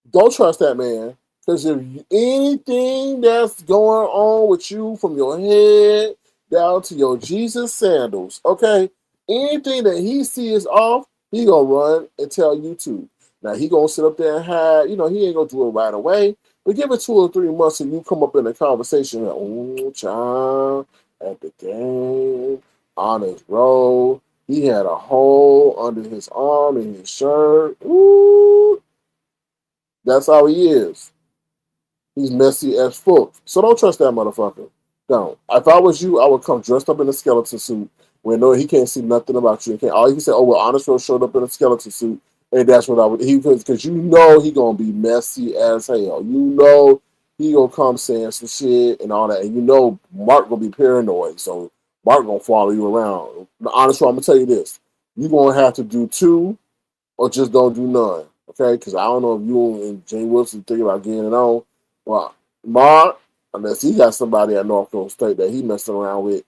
don't trust that man. Because if anything that's going on with you from your head down to your Jesus sandals, okay, anything that he sees off, he gonna run and tell you too. Now he gonna sit up there and hide. He ain't gonna do it right away. But give it 2 or 3 months and you come up in a conversation like, "Oh, child, at the game, on his road, he had a hole under his arm in his shirt. Ooh, that's how he is. He's messy as fuck. So don't trust that motherfucker. Don't. If I was you, I would come dressed up in a skeleton suit where no, he can't see nothing about you. All he can say, oh well, Honest Road showed up in a skeleton suit, and that's what I would. Because he gonna be messy as hell. He gonna come saying some shit and all that, and Mark gonna be paranoid. So Mark gonna follow you around. The Honest Road, I'm gonna tell you this: you gonna have to do two, or just don't do none. Okay? Because I don't know if you and Jay Wilson thinking about getting it on. Well, Mark, unless he got somebody at North State that he messing around with,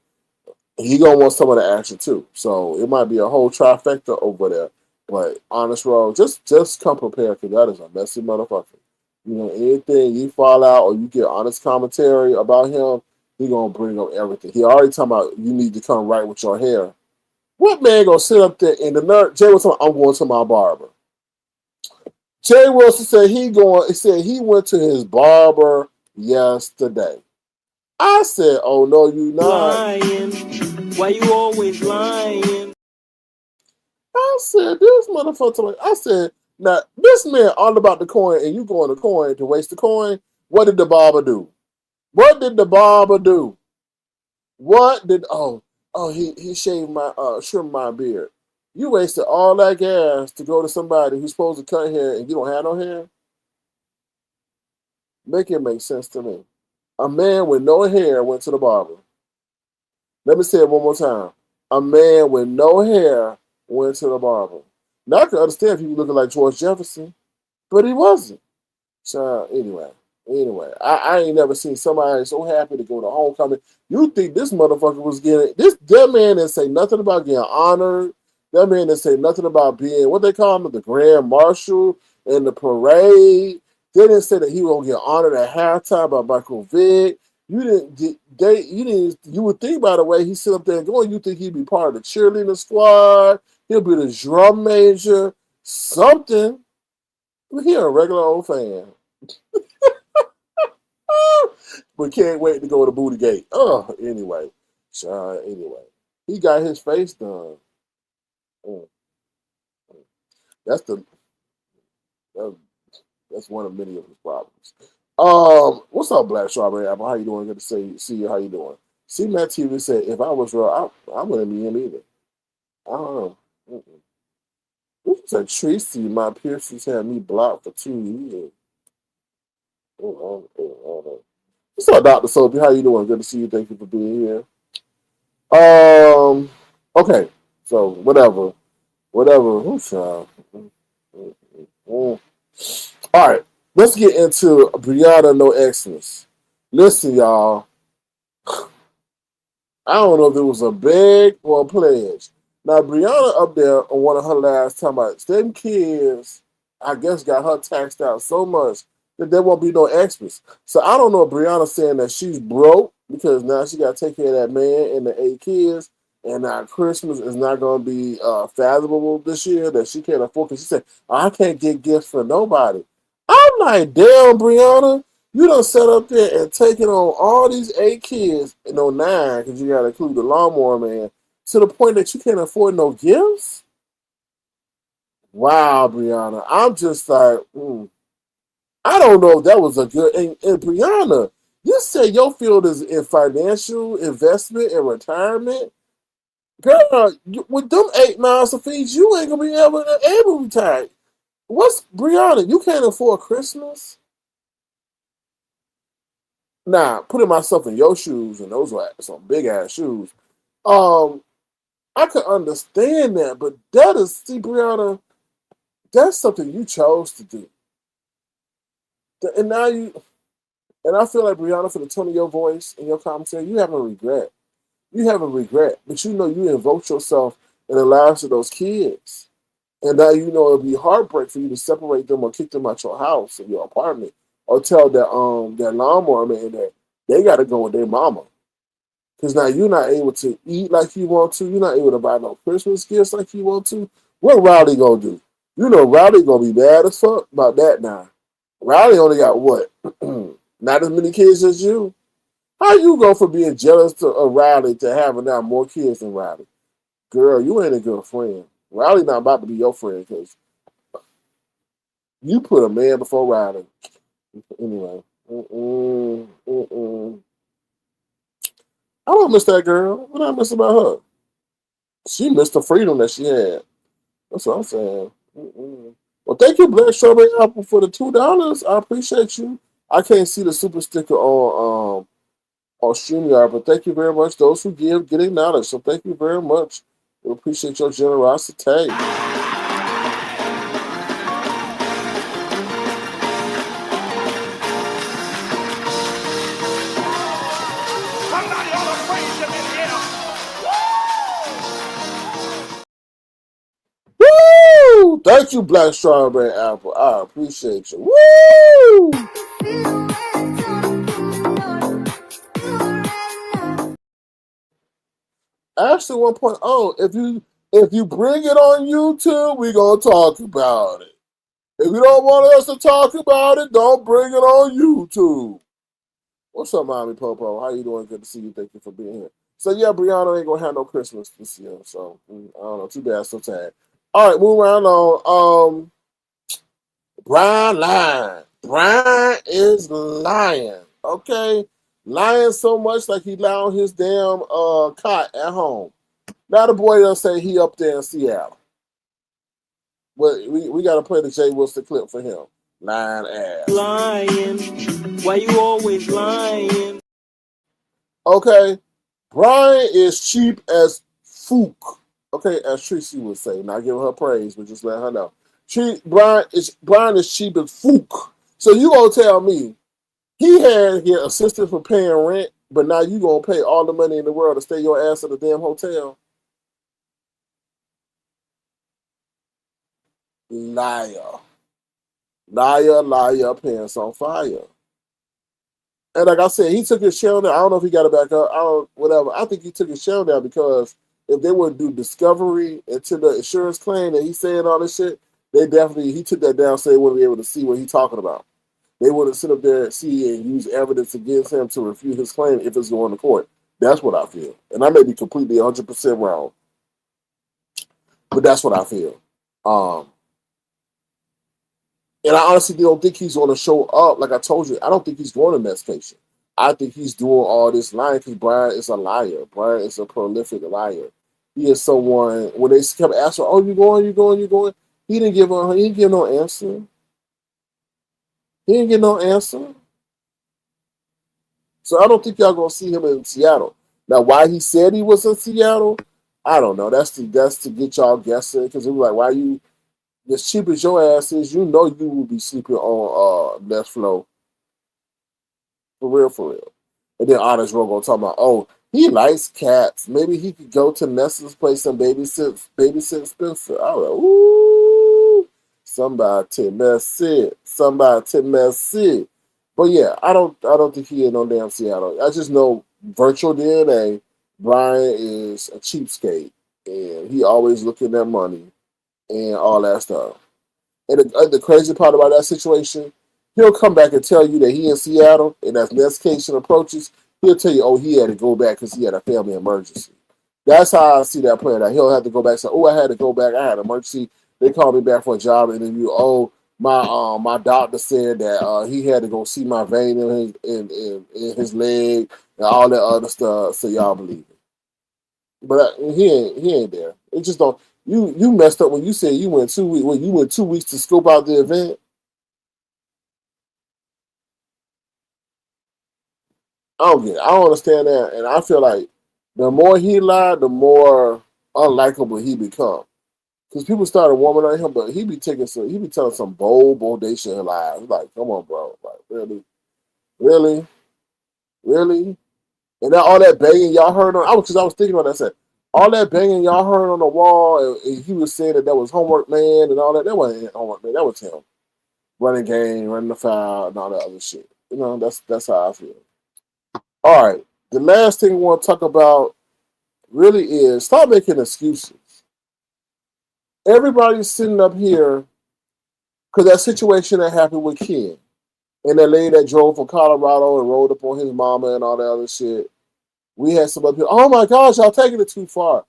he gonna want some of the action too. So it might be a whole trifecta over there. But Honest Road, just come prepared because that is a messy motherfucker. Anything you fall out or you get honest commentary about him, he gonna bring up everything. He already talking about you need to come right with your hair. What man gonna sit up there and the nerd Jay was talking, I'm going to my barber. Jay Wilson said he said he went to his barber yesterday. I said, "Oh no, you not lying. Why you always lying?" I said, "This motherfucker." I said, "Now this man all about the coin, and you going to coin to waste the coin. What did the barber do? What did the barber do? What did he shaved my trimmed my beard. You wasted all that gas to go to somebody who's supposed to cut hair and you don't have no hair. Make it make sense to me. A man with no hair went to the barber. Let me say it one more time. A man with no hair went to the barber. Now I can understand if he was looking like George Jefferson, but he wasn't. So anyway, I ain't never seen somebody so happy to go to homecoming. You think this motherfucker was getting this? That man didn't say nothing about getting honored. That man didn't say nothing about being what they call him, the grand marshal in the parade. They didn't say that he was gonna get honored at halftime by Michael Vick. You would think by the way he sit up there and going, you think he'd be part of the cheerleading squad. He'll be the drum major, something. He a regular old fan. But can't wait to go to Booty Gate. Anyway. He got his face done. Mm. That's the that's one of many of his problems. What's up, Black Strawberry Apple? How you doing? Good to see you. How you doing? See Matt TV said if I was real, I wouldn't be him either. I don't know. This is Tracy. My piercings had me blocked for 2 years. What's up, Dr. Soapy? How you doing? Good to see you. Thank you for being here. Okay. So whatever. Who's all right. Let's get into Brianna No Xmas. Listen, y'all. I don't know if it was a beg or a pledge. Now, Brianna up there on one of her last time about them kids, I guess, got her taxed out so much that there won't be no Xmas. So I don't know if Brianna's saying that she's broke because now she got to take care of that man and the 8 kids. and Christmas is not going to be fathomable this year, that she can't afford, because she said, I can't get gifts for nobody. I'm like, damn, Brianna, you done sat up there and taken on all these 8 kids, and no 9, because you got to include the lawnmower man, to the point that you can't afford no gifts? Wow, Brianna. I'm just like, I don't know if that was a good. And Brianna, you said your field is in financial investment and retirement. Girl, with them 8 miles of fees, you ain't gonna be able to retire. What's Brianna? You can't afford Christmas? Now, putting myself in your shoes, and those were some big ass shoes. Um, I could understand that, but that is, see, Brianna, that's something you chose to do. And now and I feel like, Brianna, for the tone of your voice and your commentary, you have a regret. You have a regret, but you know you invoked yourself in the lives of those kids. And now you know it'll be heartbreak for you to separate them or kick them out your house or your apartment, or tell that lawnmower man that they got to go with their mama. Because now you're not able to eat like you want to. You're not able to buy no Christmas gifts like you want to. What Rowdy gonna do? You know Rowdy gonna be mad as fuck about that now. Rowdy only got what? Not as many kids as you. How you go from being jealous of Riley to having now more kids than Riley? Girl, you ain't a good friend. Riley not about to be your friend because you put a man before Riley. Anyway, I don't miss that girl. What I miss about her? She missed the freedom that she had. That's what I'm saying. Well, thank you, Black Strawberry Apple, for the $2. I appreciate you. I can't see the super sticker on StreamYard, but thank you very much. Those who give get acknowledged. So thank you very much. We appreciate your generosity. Somebody ought to praise him in here. Woo! Thank you, Black Strawberry Apple. I appreciate you. Woo! Ashley 1.0. If you bring it on YouTube, we gonna talk about it. If you don't want us to talk about it, don't bring it on YouTube. What's up, Mommy Popo? How you doing? Good to see you. Thank you for being here. So yeah, Brianna ain't gonna have no Christmas this year. So I don't know. Too bad. So sad. All right, move around on. Brian lying. Brian is lying. Okay, lying so much like he lie on his damn cot at home. Now the boy does say he up there in Seattle. But we got to play the Jay Wilson clip for him. Lying ass. Lying. Why you always lying? Okay, Brian is cheap as fook. Okay, as Tracy would say. Not giving her praise, but just let her know. Brian is cheap as fook. So you gonna tell me he had his assistance for paying rent, but now you gonna pay all the money in the world to stay your ass at the damn hotel? Liar. Liar, pants on fire. And like I said, he took his channel down. I don't know if he got it back up. Whatever. I think he took his channel down because if they would do discovery into the insurance claim that he's saying all this shit, he took that down so they wouldn't be able to see what he's talking about. They wouldn't sit up there and see and use evidence against him to refute his claim if it's going to court. That's what I feel. And I may be completely 100% wrong. But that's what I feel. And I honestly don't think he's going to show up. Like I told you, I don't think he's going to investigation. I think he's doing all this lying because Brian is a liar. Brian is a prolific liar. He is someone, when they kept asking, oh, you going? He didn't give no answer. He didn't get no answer. So I don't think y'all going to see him in Seattle. Now, why he said he was in Seattle, I don't know. That's to get y'all guessing because it was like, why you... As cheap as your ass is, you know you will be sleeping on Let's Flow. For real. And then Honest Row gonna talk about, oh, he likes cats. Maybe he could go to Nessa's place and babysit Spencer. I was like, ooh, somebody messy. But yeah, I don't think he in no damn Seattle. I just know virtual DNA Brian is a cheapskate, and he always looking at money and all that stuff. And the crazy part about that situation, he'll come back and tell you that he in Seattle, and as next case approaches, he'll tell you, oh, he had to go back because he had a family emergency. That's how I see that playing out. He'll have to go back and say, oh, I had to go back. I had an emergency. They called me back for a job interview. Oh, my doctor said that he had to go see my vein in his leg and all that other stuff. So y'all believe it. But he ain't there. It just don't. You messed up when you said you went 2 weeks. When you went 2 weeks to scope out the event. I don't get it. I don't understand that, and I feel like the more he lied, the more unlikable he become. Because people started warming on him, but he be telling some bodacious lies. Like, come on, bro. Like, really, really, really. And that all that banging y'all heard on, because I was thinking about that. I said, all that banging y'all heard on the wall, and he was saying that was homework man and all that. That wasn't homework man. That was him running game, running the foul, and all that other shit. That's how I feel. All right. The last thing we want to talk about really is stop making excuses. Everybody's sitting up here because that situation that happened with Ken and that lady that drove from Colorado and rode up on his mama and all that other shit. We had some up here. Oh my gosh, y'all taking it too far.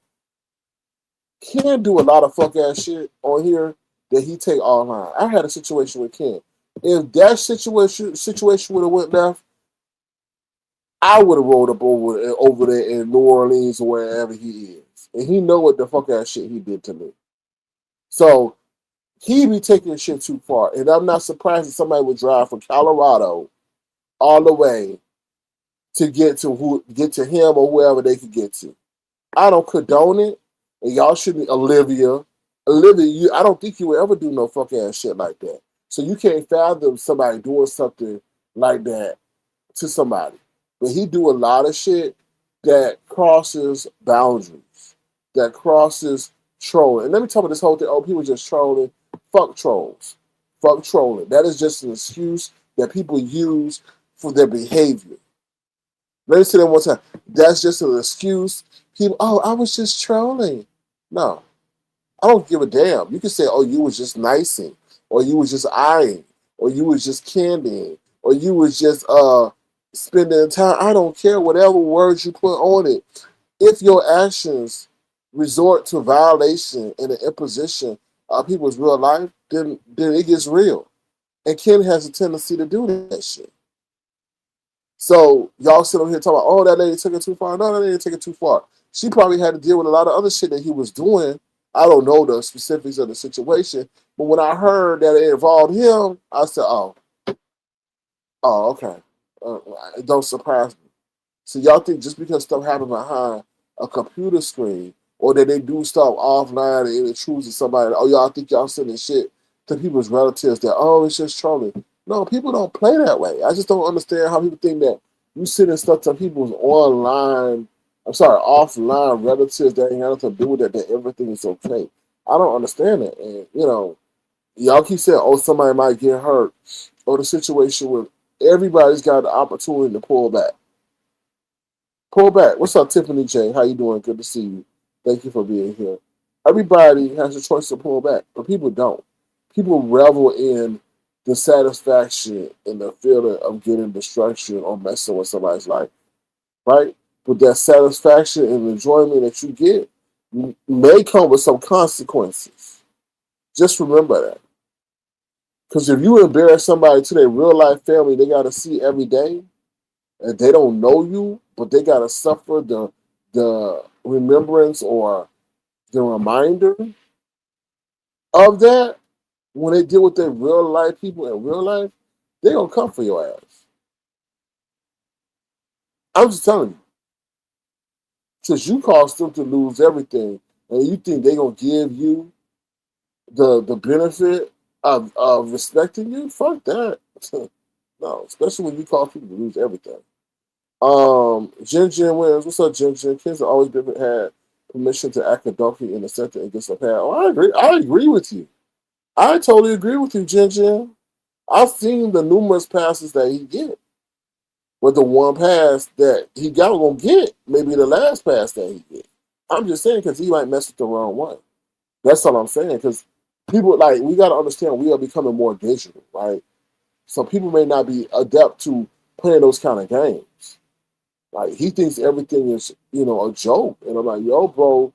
Ken do a lot of fuck ass shit on here that he take offline. I had a situation with Ken. If that situation would have went left, I would have rolled up over there in New Orleans or wherever he is. And he know what the fuck ass shit he did to me. So he be taking shit too far. And I'm not surprised that somebody would drive from Colorado all the way to get to him or whoever they could get to. I don't condone it. And y'all shouldn't, Olivia, I don't think you would ever do no fuck ass shit like that. So you can't fathom somebody doing something like that to somebody. But he do a lot of shit that crosses boundaries, that crosses trolling. And let me talk about this whole thing. Oh, people just trolling. Fuck trolls. Fuck trolling. That is just an excuse that people use for their behavior. Let me say that one time. That's just an excuse. People, oh, I was just trolling. No, I don't give a damn. You can say, oh, you was just nicing, or you was just eyeing, or you was just candying, or you was just spending time. I don't care whatever words you put on it. If your actions resort to violation and the imposition of people's real life, then it gets real. And Ken has a tendency to do that shit. So y'all sit over here talking about, oh, that lady took it too far. No, that lady didn't take it too far. She probably had to deal with a lot of other shit that he was doing. I don't know the specifics of the situation, but when I heard that it involved him, I said, oh, okay. It don't surprise me. So y'all think just because stuff happened behind a computer screen or that they do stuff offline and it intrudes to somebody, oh, y'all think y'all sending shit to people's relatives that, oh, it's just trolling. No, people don't play that way. I just don't understand how people think that you sending stuff to people's offline relatives that ain't got nothing to do with it, that everything is okay. I don't understand it. And, y'all keep saying, oh, somebody might get hurt. Or the situation where everybody's got the opportunity to pull back. Pull back. What's up, Tiffany J? How you doing? Good to see you. Thank you for being here. Everybody has a choice to pull back, but people don't. People revel in the satisfaction and the feeling of getting destruction or messing with somebody's life, right? But that satisfaction and enjoyment that you get may come with some consequences. Just remember that. Because if you embarrass somebody to their real life family they got to see every day, and they don't know you, but they got to suffer the remembrance or the reminder of that, when they deal with their real life people in real life, they gonna come for your ass. I'm just telling you. Since you caused them to lose everything, and you think they gonna give you the benefit of respecting you, fuck that. No, especially when you cause people to lose everything. Jen Williams, what's up, Jen? Kids have always been had permission to act adultery in the center against the parent. Oh, I agree. I agree with you. I totally agree with you, Jen. I've seen the numerous passes that he get. with the one pass that he got gonna get, maybe the last pass that he get. I'm just saying because he might mess with the wrong one. That's all I'm saying. Because people like we got to understand we are becoming more digital, right? So people may not be adept to playing those kind of games. Like he thinks everything is a joke, and I'm like, yo, bro,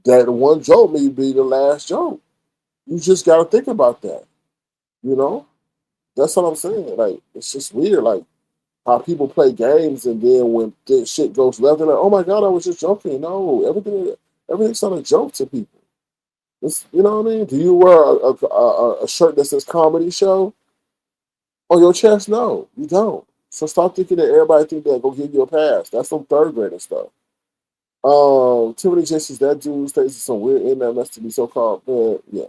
that one joke may be the last joke. You just got to think about that. You know, that's what I'm saying. Like it's just weird, like how people play games, and then when shit goes left, they're like, oh my god, I was just joking. No, everything's not a joke to people. You know what I mean? Do you wear a shirt that says comedy show on your chest? No, you don't. So stop thinking that everybody think that go give you a pass. That's some third grader stuff. Tiffany J says that dude stays in some weird internet mess to be so called man. Yeah.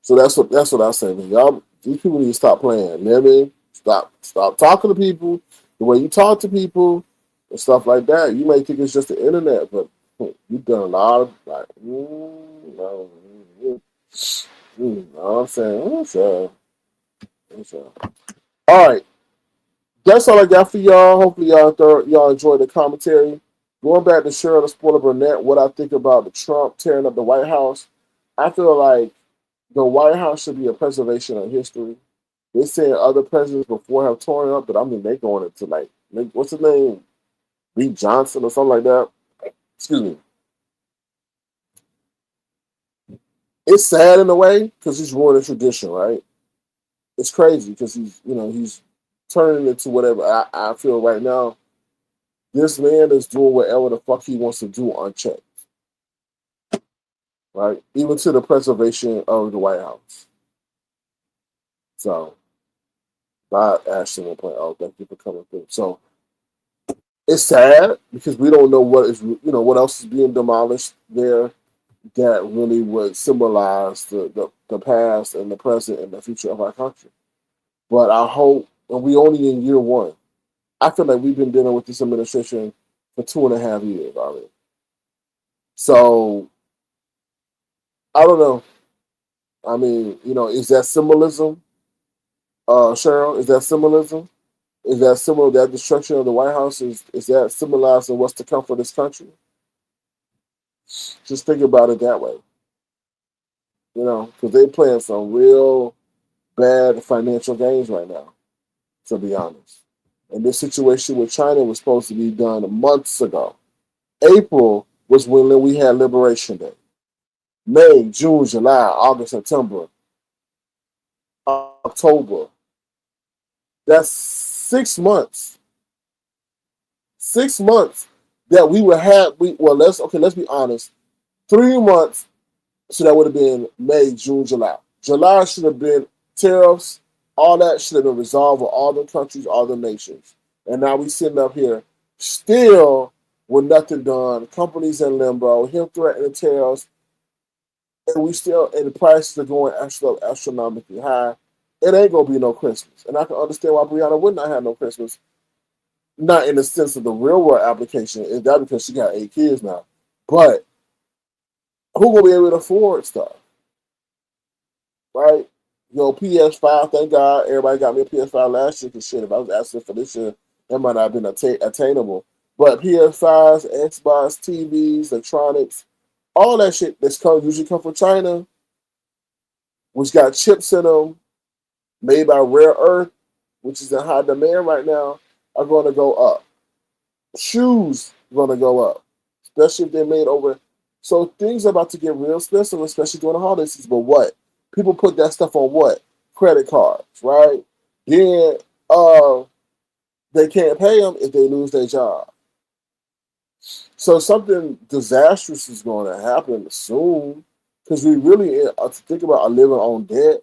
So that's what I say, man. Y'all, these people need to stop playing. You know what I mean? Stop talking to people the way you talk to people and stuff like that. You may think it's just the internet, but you've done a lot of like, no, know what I'm saying? All right, that's all I got for y'all. Hopefully, y'all enjoyed the commentary. Going back to Cheryl the Spoiler Burnett, what I think about the Trump tearing up the White House, I feel like the White House should be a preservation of history. They saying other presidents before have torn it up, but I mean they going into like what's his name, B. Johnson or something like that. Excuse me. It's sad in a way because he's ruining tradition, right? It's crazy because he's turning it into whatever. I feel right now, this man is doing whatever the fuck he wants to do unchecked, right? Even to the preservation of the White House. So, not Ashton will play. Oh, thank you for coming through. So, it's sad because we don't know what else is being demolished there that really would symbolize the past and the present and the future of our country. But I hope, and we only in year one. I feel like we've been dealing with this administration for 2.5 years already. So I don't know. I mean, is that symbolism, Cheryl? Is that symbolism? Is that symbol that destruction of the White House is that symbolizing what's to come for this country? Just think about it that way. Because they're playing some real bad financial games right now, to be honest. And this situation with China was supposed to be done months ago. April was when we had Liberation Day. May, June, July, August, September, October. That's 6 months. 6 months that we would have. Let's be honest. 3 months, so that would have been May, June, July. July should have been tariffs. All that should have been resolved with all the countries, all the nations. And now we sitting up here still with nothing done. Companies in limbo, him threatening tariffs, and the prices are going astronomically high. It ain't gonna be no Christmas. And I can understand why Brianna would not have no Christmas. Not in the sense of the real world application. Is that because she got 8 kids now? But who gonna be able to afford stuff? Right? PS5, thank God everybody got me a PS5 last year because shit, if I was asking for this year, that might not have been attainable. But PS5s, Xbox, TVs, electronics, all that shit usually come from China, which got chips in them, made by rare earth, which is in high demand right now, are going to go up. Shoes are going to go up, especially if they're made over. So things are about to get real expensive, especially during the holiday season. But what? People put that stuff on what? Credit cards, right? Then they can't pay them if they lose their job. So something disastrous is going to happen soon because we really think about living on debt.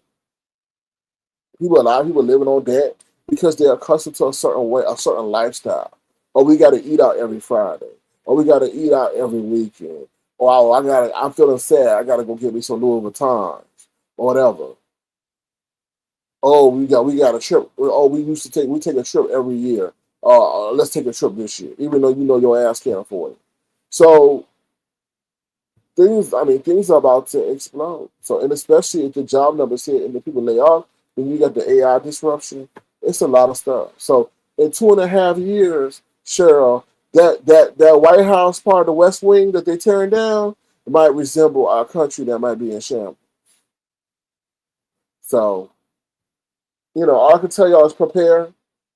A lot of people living on debt because they're accustomed to a certain way, a certain lifestyle. Or we got to eat out every Friday. Or we got to eat out every weekend. Or I'm feeling sad. I got to go get me some Louis Vuittons or whatever. Oh, we got a trip. Oh, we take a trip every year. Let's take a trip this year, even though your ass can't afford it. So things are about to explode. So, and especially if the job numbers hit and the people lay off, then you got the AI disruption. It's a lot of stuff. So in 2.5 years, Cheryl, that White House part of the West Wing that they tearing down might resemble our country that might be in shambles. So, all I can tell y'all is prepare,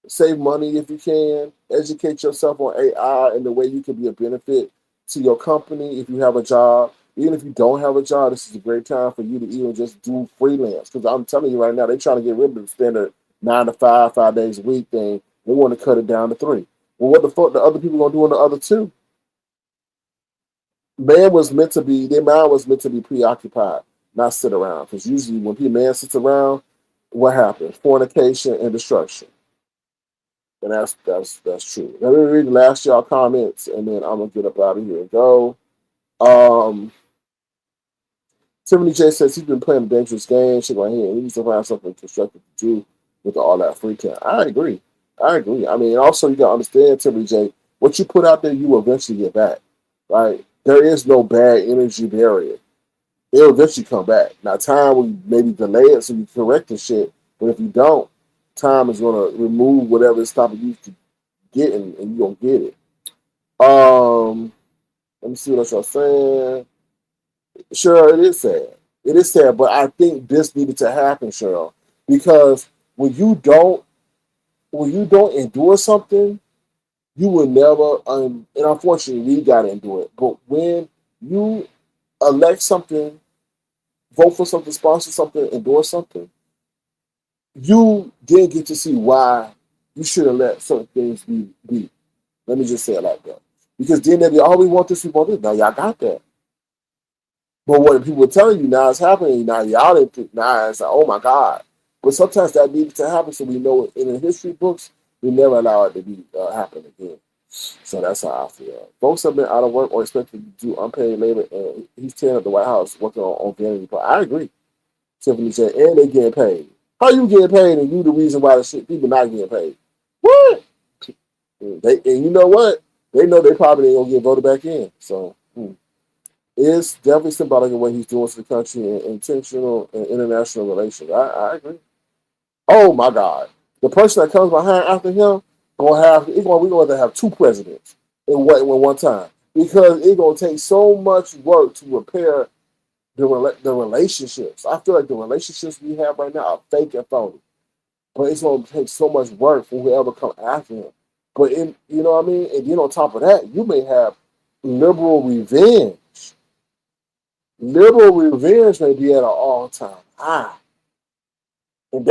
save money if you can, educate yourself on AI and the way you can be a benefit to your company if you have a job. Even if you don't have a job, this is a great time for you to even just do freelance. Because I'm telling you right now, they're trying to get rid of the standard 9 to 5, 5 days a week thing. They want to cut it down to 3. Well, what the fuck the other people gonna do on the other 2? Their mind was meant to be preoccupied, not sit around. Because usually when man sits around, what happens? Fornication and destruction. And that's true. Let me read the last y'all comments, and then I'm gonna get up out of here and go. Tiffany J says he's been playing a dangerous game. Shake my hand. He needs to find something constructive to do with all that free time. I agree. I mean, also you gotta understand, Tiffany J, what you put out there, you will eventually get back. Right? There is no bad energy barrier. It'll eventually come back. Now, time will maybe delay it so you correct the shit, but if you don't, time is gonna remove whatever it's stopping you from getting, and you're gonna get it. Let me see what else y'all saying. Sure, it is sad. It is sad, but I think this needed to happen, Cheryl, because when you don't endure something, you will never. And unfortunately, we gotta endure it. But when you elect something, vote for something, sponsor something, endorse something, you then get to see why you should have let certain things be. Let me just say it like that. Because then they'll be, oh, we want this, we want this. Now y'all got that. But what people are telling you now is happening. Now y'all didn't think, now it's like, oh my God. But sometimes that needs to happen so we know in the history books, we never allow it to be happen again. So that's how I feel. Folks have been out of work or expected to do unpaid labor, and he's tearing up the White House working on vanity. But I agree. Tiffany said, and they getting paid. How you getting paid and you the reason why the shit people not getting paid? What? And you know what? They know they probably ain't gonna get voted back in. So it's definitely symbolic of what he's doing to the country and intentional and international relations. I agree. Oh my God. The person that comes behind after him we're going to have 2 presidents in one time. Because it's gonna take so much work to repair the relationships. I feel like the relationships we have right now are fake and phony. But it's going to take so much work for whoever come after him. But you know what I mean? And then on top of that, you may have liberal revenge. Liberal revenge may be at an all-time high. And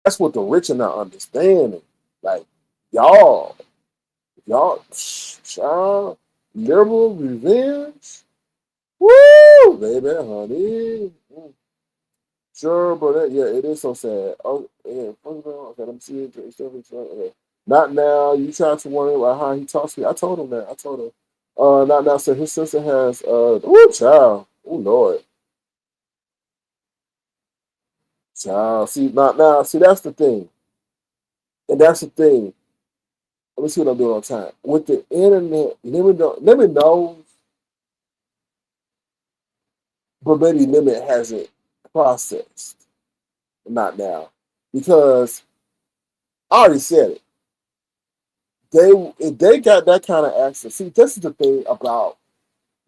that's what the rich are not understanding. Like, y'all, child, liberal revenge? Woo, baby, honey. Sure, but yeah, it is so sad. Oh, yeah. Okay, let me see it. Okay. Not now. You trying to wonder about how he talks to me. I told him that. I told him. Not now. So his sister has. Child. Oh Lord. Child. See, not now. See, that's the thing. And that's the thing. Let me see what I'm doing on time. With the internet, Limit knows, but maybe Limit hasn't processed. Not now. Because I already said it. If they got that kind of access. See, this is the thing about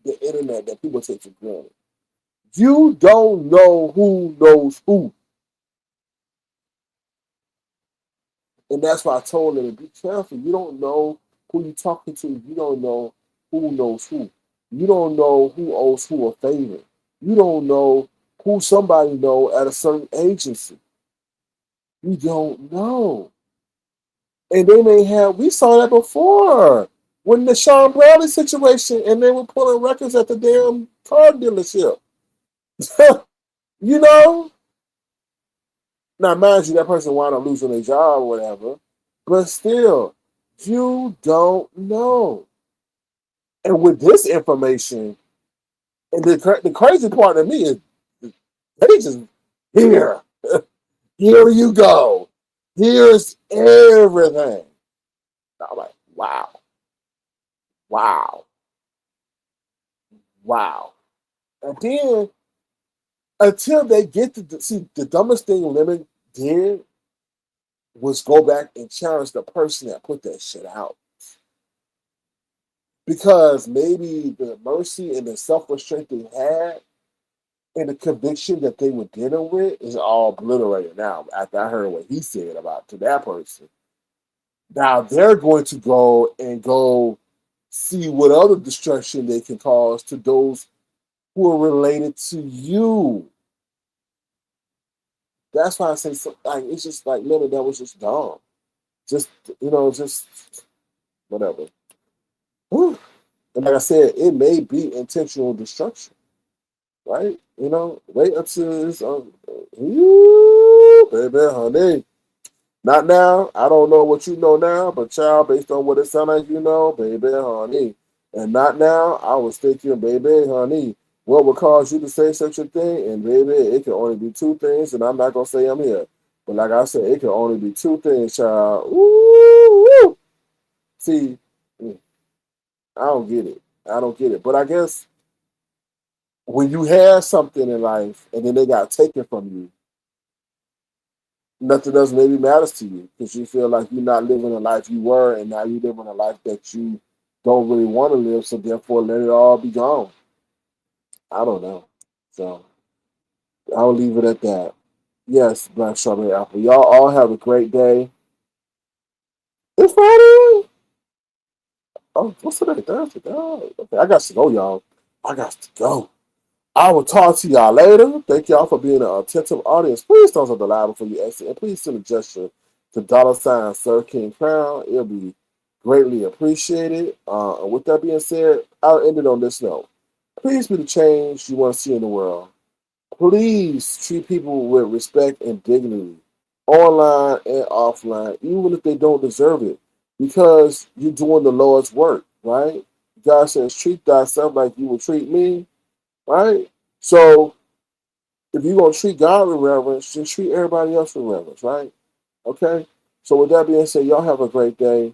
the internet that people take for granted. You don't know who knows who. And that's why I told them to be careful. You don't know who you're talking to. You don't know who knows who. You don't know who owes who a favor. You don't know who somebody know at a certain agency. You don't know. And they may have, we saw that before. When the Sean Bradley situation and they were pulling records at the damn car dealership. You know? Now, mind you, that person wound up losing their job or whatever. But still, you don't know. And with this information, and the crazy part of me is they just, here, here you go. Here's everything. I'm like, wow. And then, until they get to see the dumbest thing Lemon did was go back and challenge the person that put that shit out. Because maybe the mercy and the self-restraint they had and the conviction that they were dealing with is all obliterated now after I heard what he said about to that person. Now they're going to go see what other destruction they can cause to those who are related to you. That's why I say, like, it's just like, man, that was just dumb. Just, just whatever. Whew. And like I said, it may be intentional destruction, right? Wait until it's, baby, honey. Not now. I don't know what you know now, but child, based on what it sounds like you know, baby, honey. And not now, I was thinking, baby, honey, what would cause you to say such a thing? And baby, it can only be two things, and I'm not going to say I'm here. But like I said, it can only be two things, child. Ooh. See, I don't get it. But I guess when you have something in life and then they got taken from you, nothing else maybe matters to you because you feel like you're not living the life you were, and now you're living a life that you don't really want to live, so therefore let it all be gone. I don't know. So I'll leave it at that. Yes, Black Strawberry Apple. Y'all all have a great day. It's Friday. Oh, what's today? Thursday. Oh, okay. I got to go, y'all. I got to go. I will talk to y'all later. Thank y'all for being an attentive audience. Please don't stop the live before you exit. And please send a gesture to $Sir King Crown. It'll be greatly appreciated. And with that being said, I'll end it on this note. Please be the change you want to see in the world. Please treat people with respect and dignity, online and offline, even if they don't deserve it, because you're doing the Lord's work, right? God says, treat thyself like you will treat me. Right? So if you're going to treat God with reverence, just treat everybody else with reverence, right? Okay? So with that being said, y'all have a great day.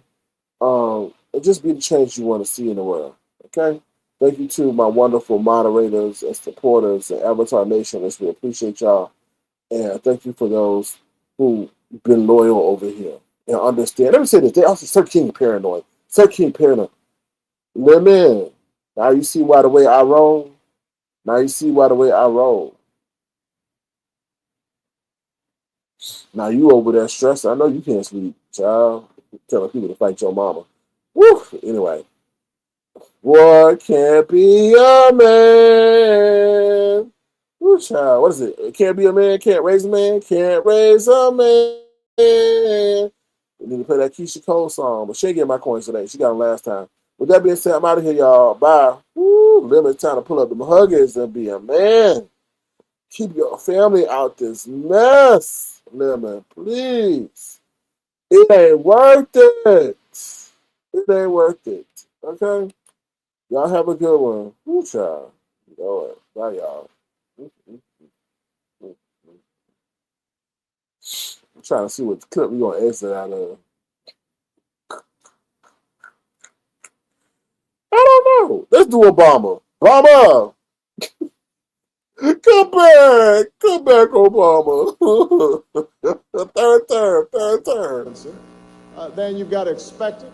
And just be the change you want to see in the world. Okay? Thank you to my wonderful moderators and supporters and Avatar Nationalists. We appreciate y'all. And thank you for those who've been loyal over here and understand. Let me say this. They also Sir King paranoid. Sir King paranoid. Women, now you see why the way I roll. Now you see why the way I roll. Now you over there stressed. I know you can't sleep, child. Telling people to fight your mama. Woo! Anyway. What can't be a man? Woo, child. What is it? It can't be a man, can't raise a man, can't raise a man. We need to play that Keisha Cole song, but she ain't getting my coins today. She got them last time. With that being said, I'm out of here, y'all. Bye. Woo, limit time to pull up the huggies and be a man. Keep your family out this mess. Lemon, please. It ain't worth it. It ain't worth it. Okay? Y'all have a good one. Woo, child. You know it. Bye, y'all. I'm trying to see what clip we're going to exit out of. I don't know. Let's do Obama. Obama! Come back, Obama. Third term. Then you've got to expect it.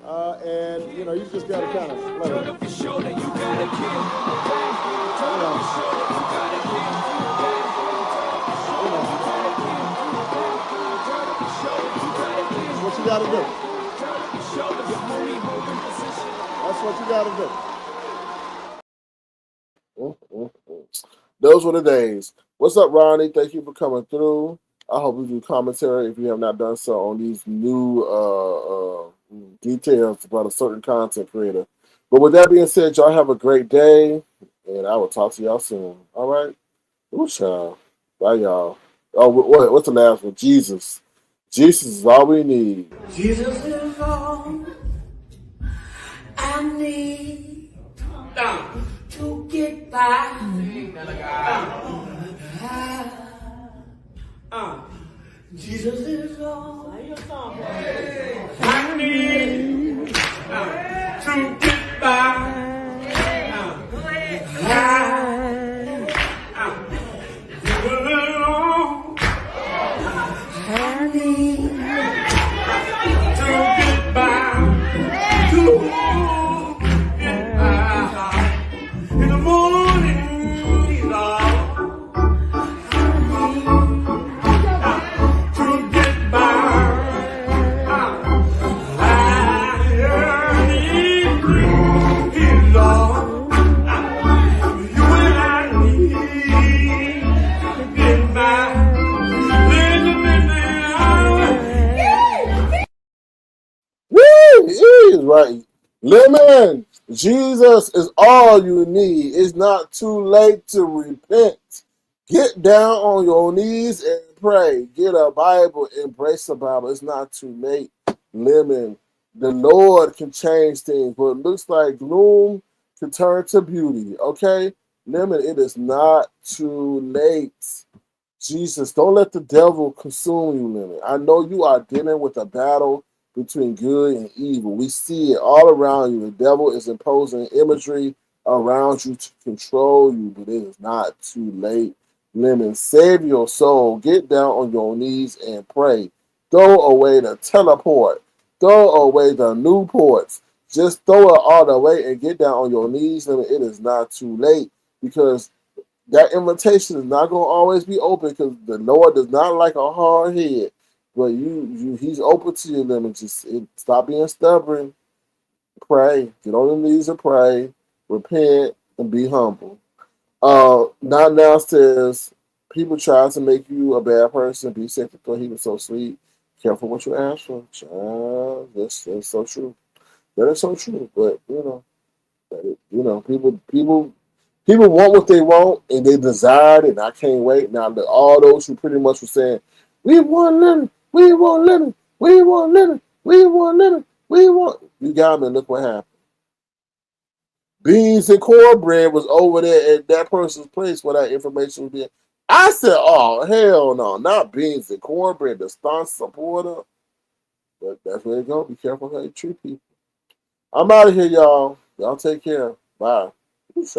And, you just got to kind of let it. That's what you got to do. That's what you got to do. Those were the days. What's up, Ronnie? Thank you for coming through. I hope you do commentary if you have not done so on these new details about a certain content creator. But with that being said, y'all have a great day, and I will talk to y'all soon. All right? Ooh, child. Bye, y'all. Oh, what's the last one? Jesus. Jesus is all we need. Jesus is all I need to get by. Jesus is all I need to get by. I need right. Lemon, Jesus is all you need. It's not too late to repent. Get down on your knees and pray. Get a Bible, embrace the Bible. It's not too late. Lemon, the Lord can change things, but it looks like gloom can turn to beauty. Okay? Lemon, it is not too late. Jesus, don't let the devil consume you, Lemon. I know you are dealing with a battle between good and evil. We see it all around you. The devil is imposing imagery around you to control you, but it is not too late. Lemon, save your soul. Get down on your knees and pray. Throw away the teleport. Throw away the Newports. Just throw it all away and get down on your knees, Lemon. It is not too late because that invitation is not going to always be open because the Lord does not like a hard head. But He's open to you. Lemon. Just stop being stubborn. Pray. Get on your knees and pray. Repent and be humble. Not now says people try to make you a bad person. Be safe. Thought he was so sweet. Careful what you ask for. Child, that's so true. That is so true. But people want what they want and they desire it, and I can't wait. Now, all those who pretty much were saying, we want lemon, we want lemon, we want lemon, we want lemon, we want. You got me, look what happened. Beans and cornbread was over there at that person's place where that information was being. I said, oh, hell no, not beans and cornbread, the staunch supporter. But that's where it go. Be careful how you treat people. I'm out of here, y'all. Y'all take care. Bye. Who's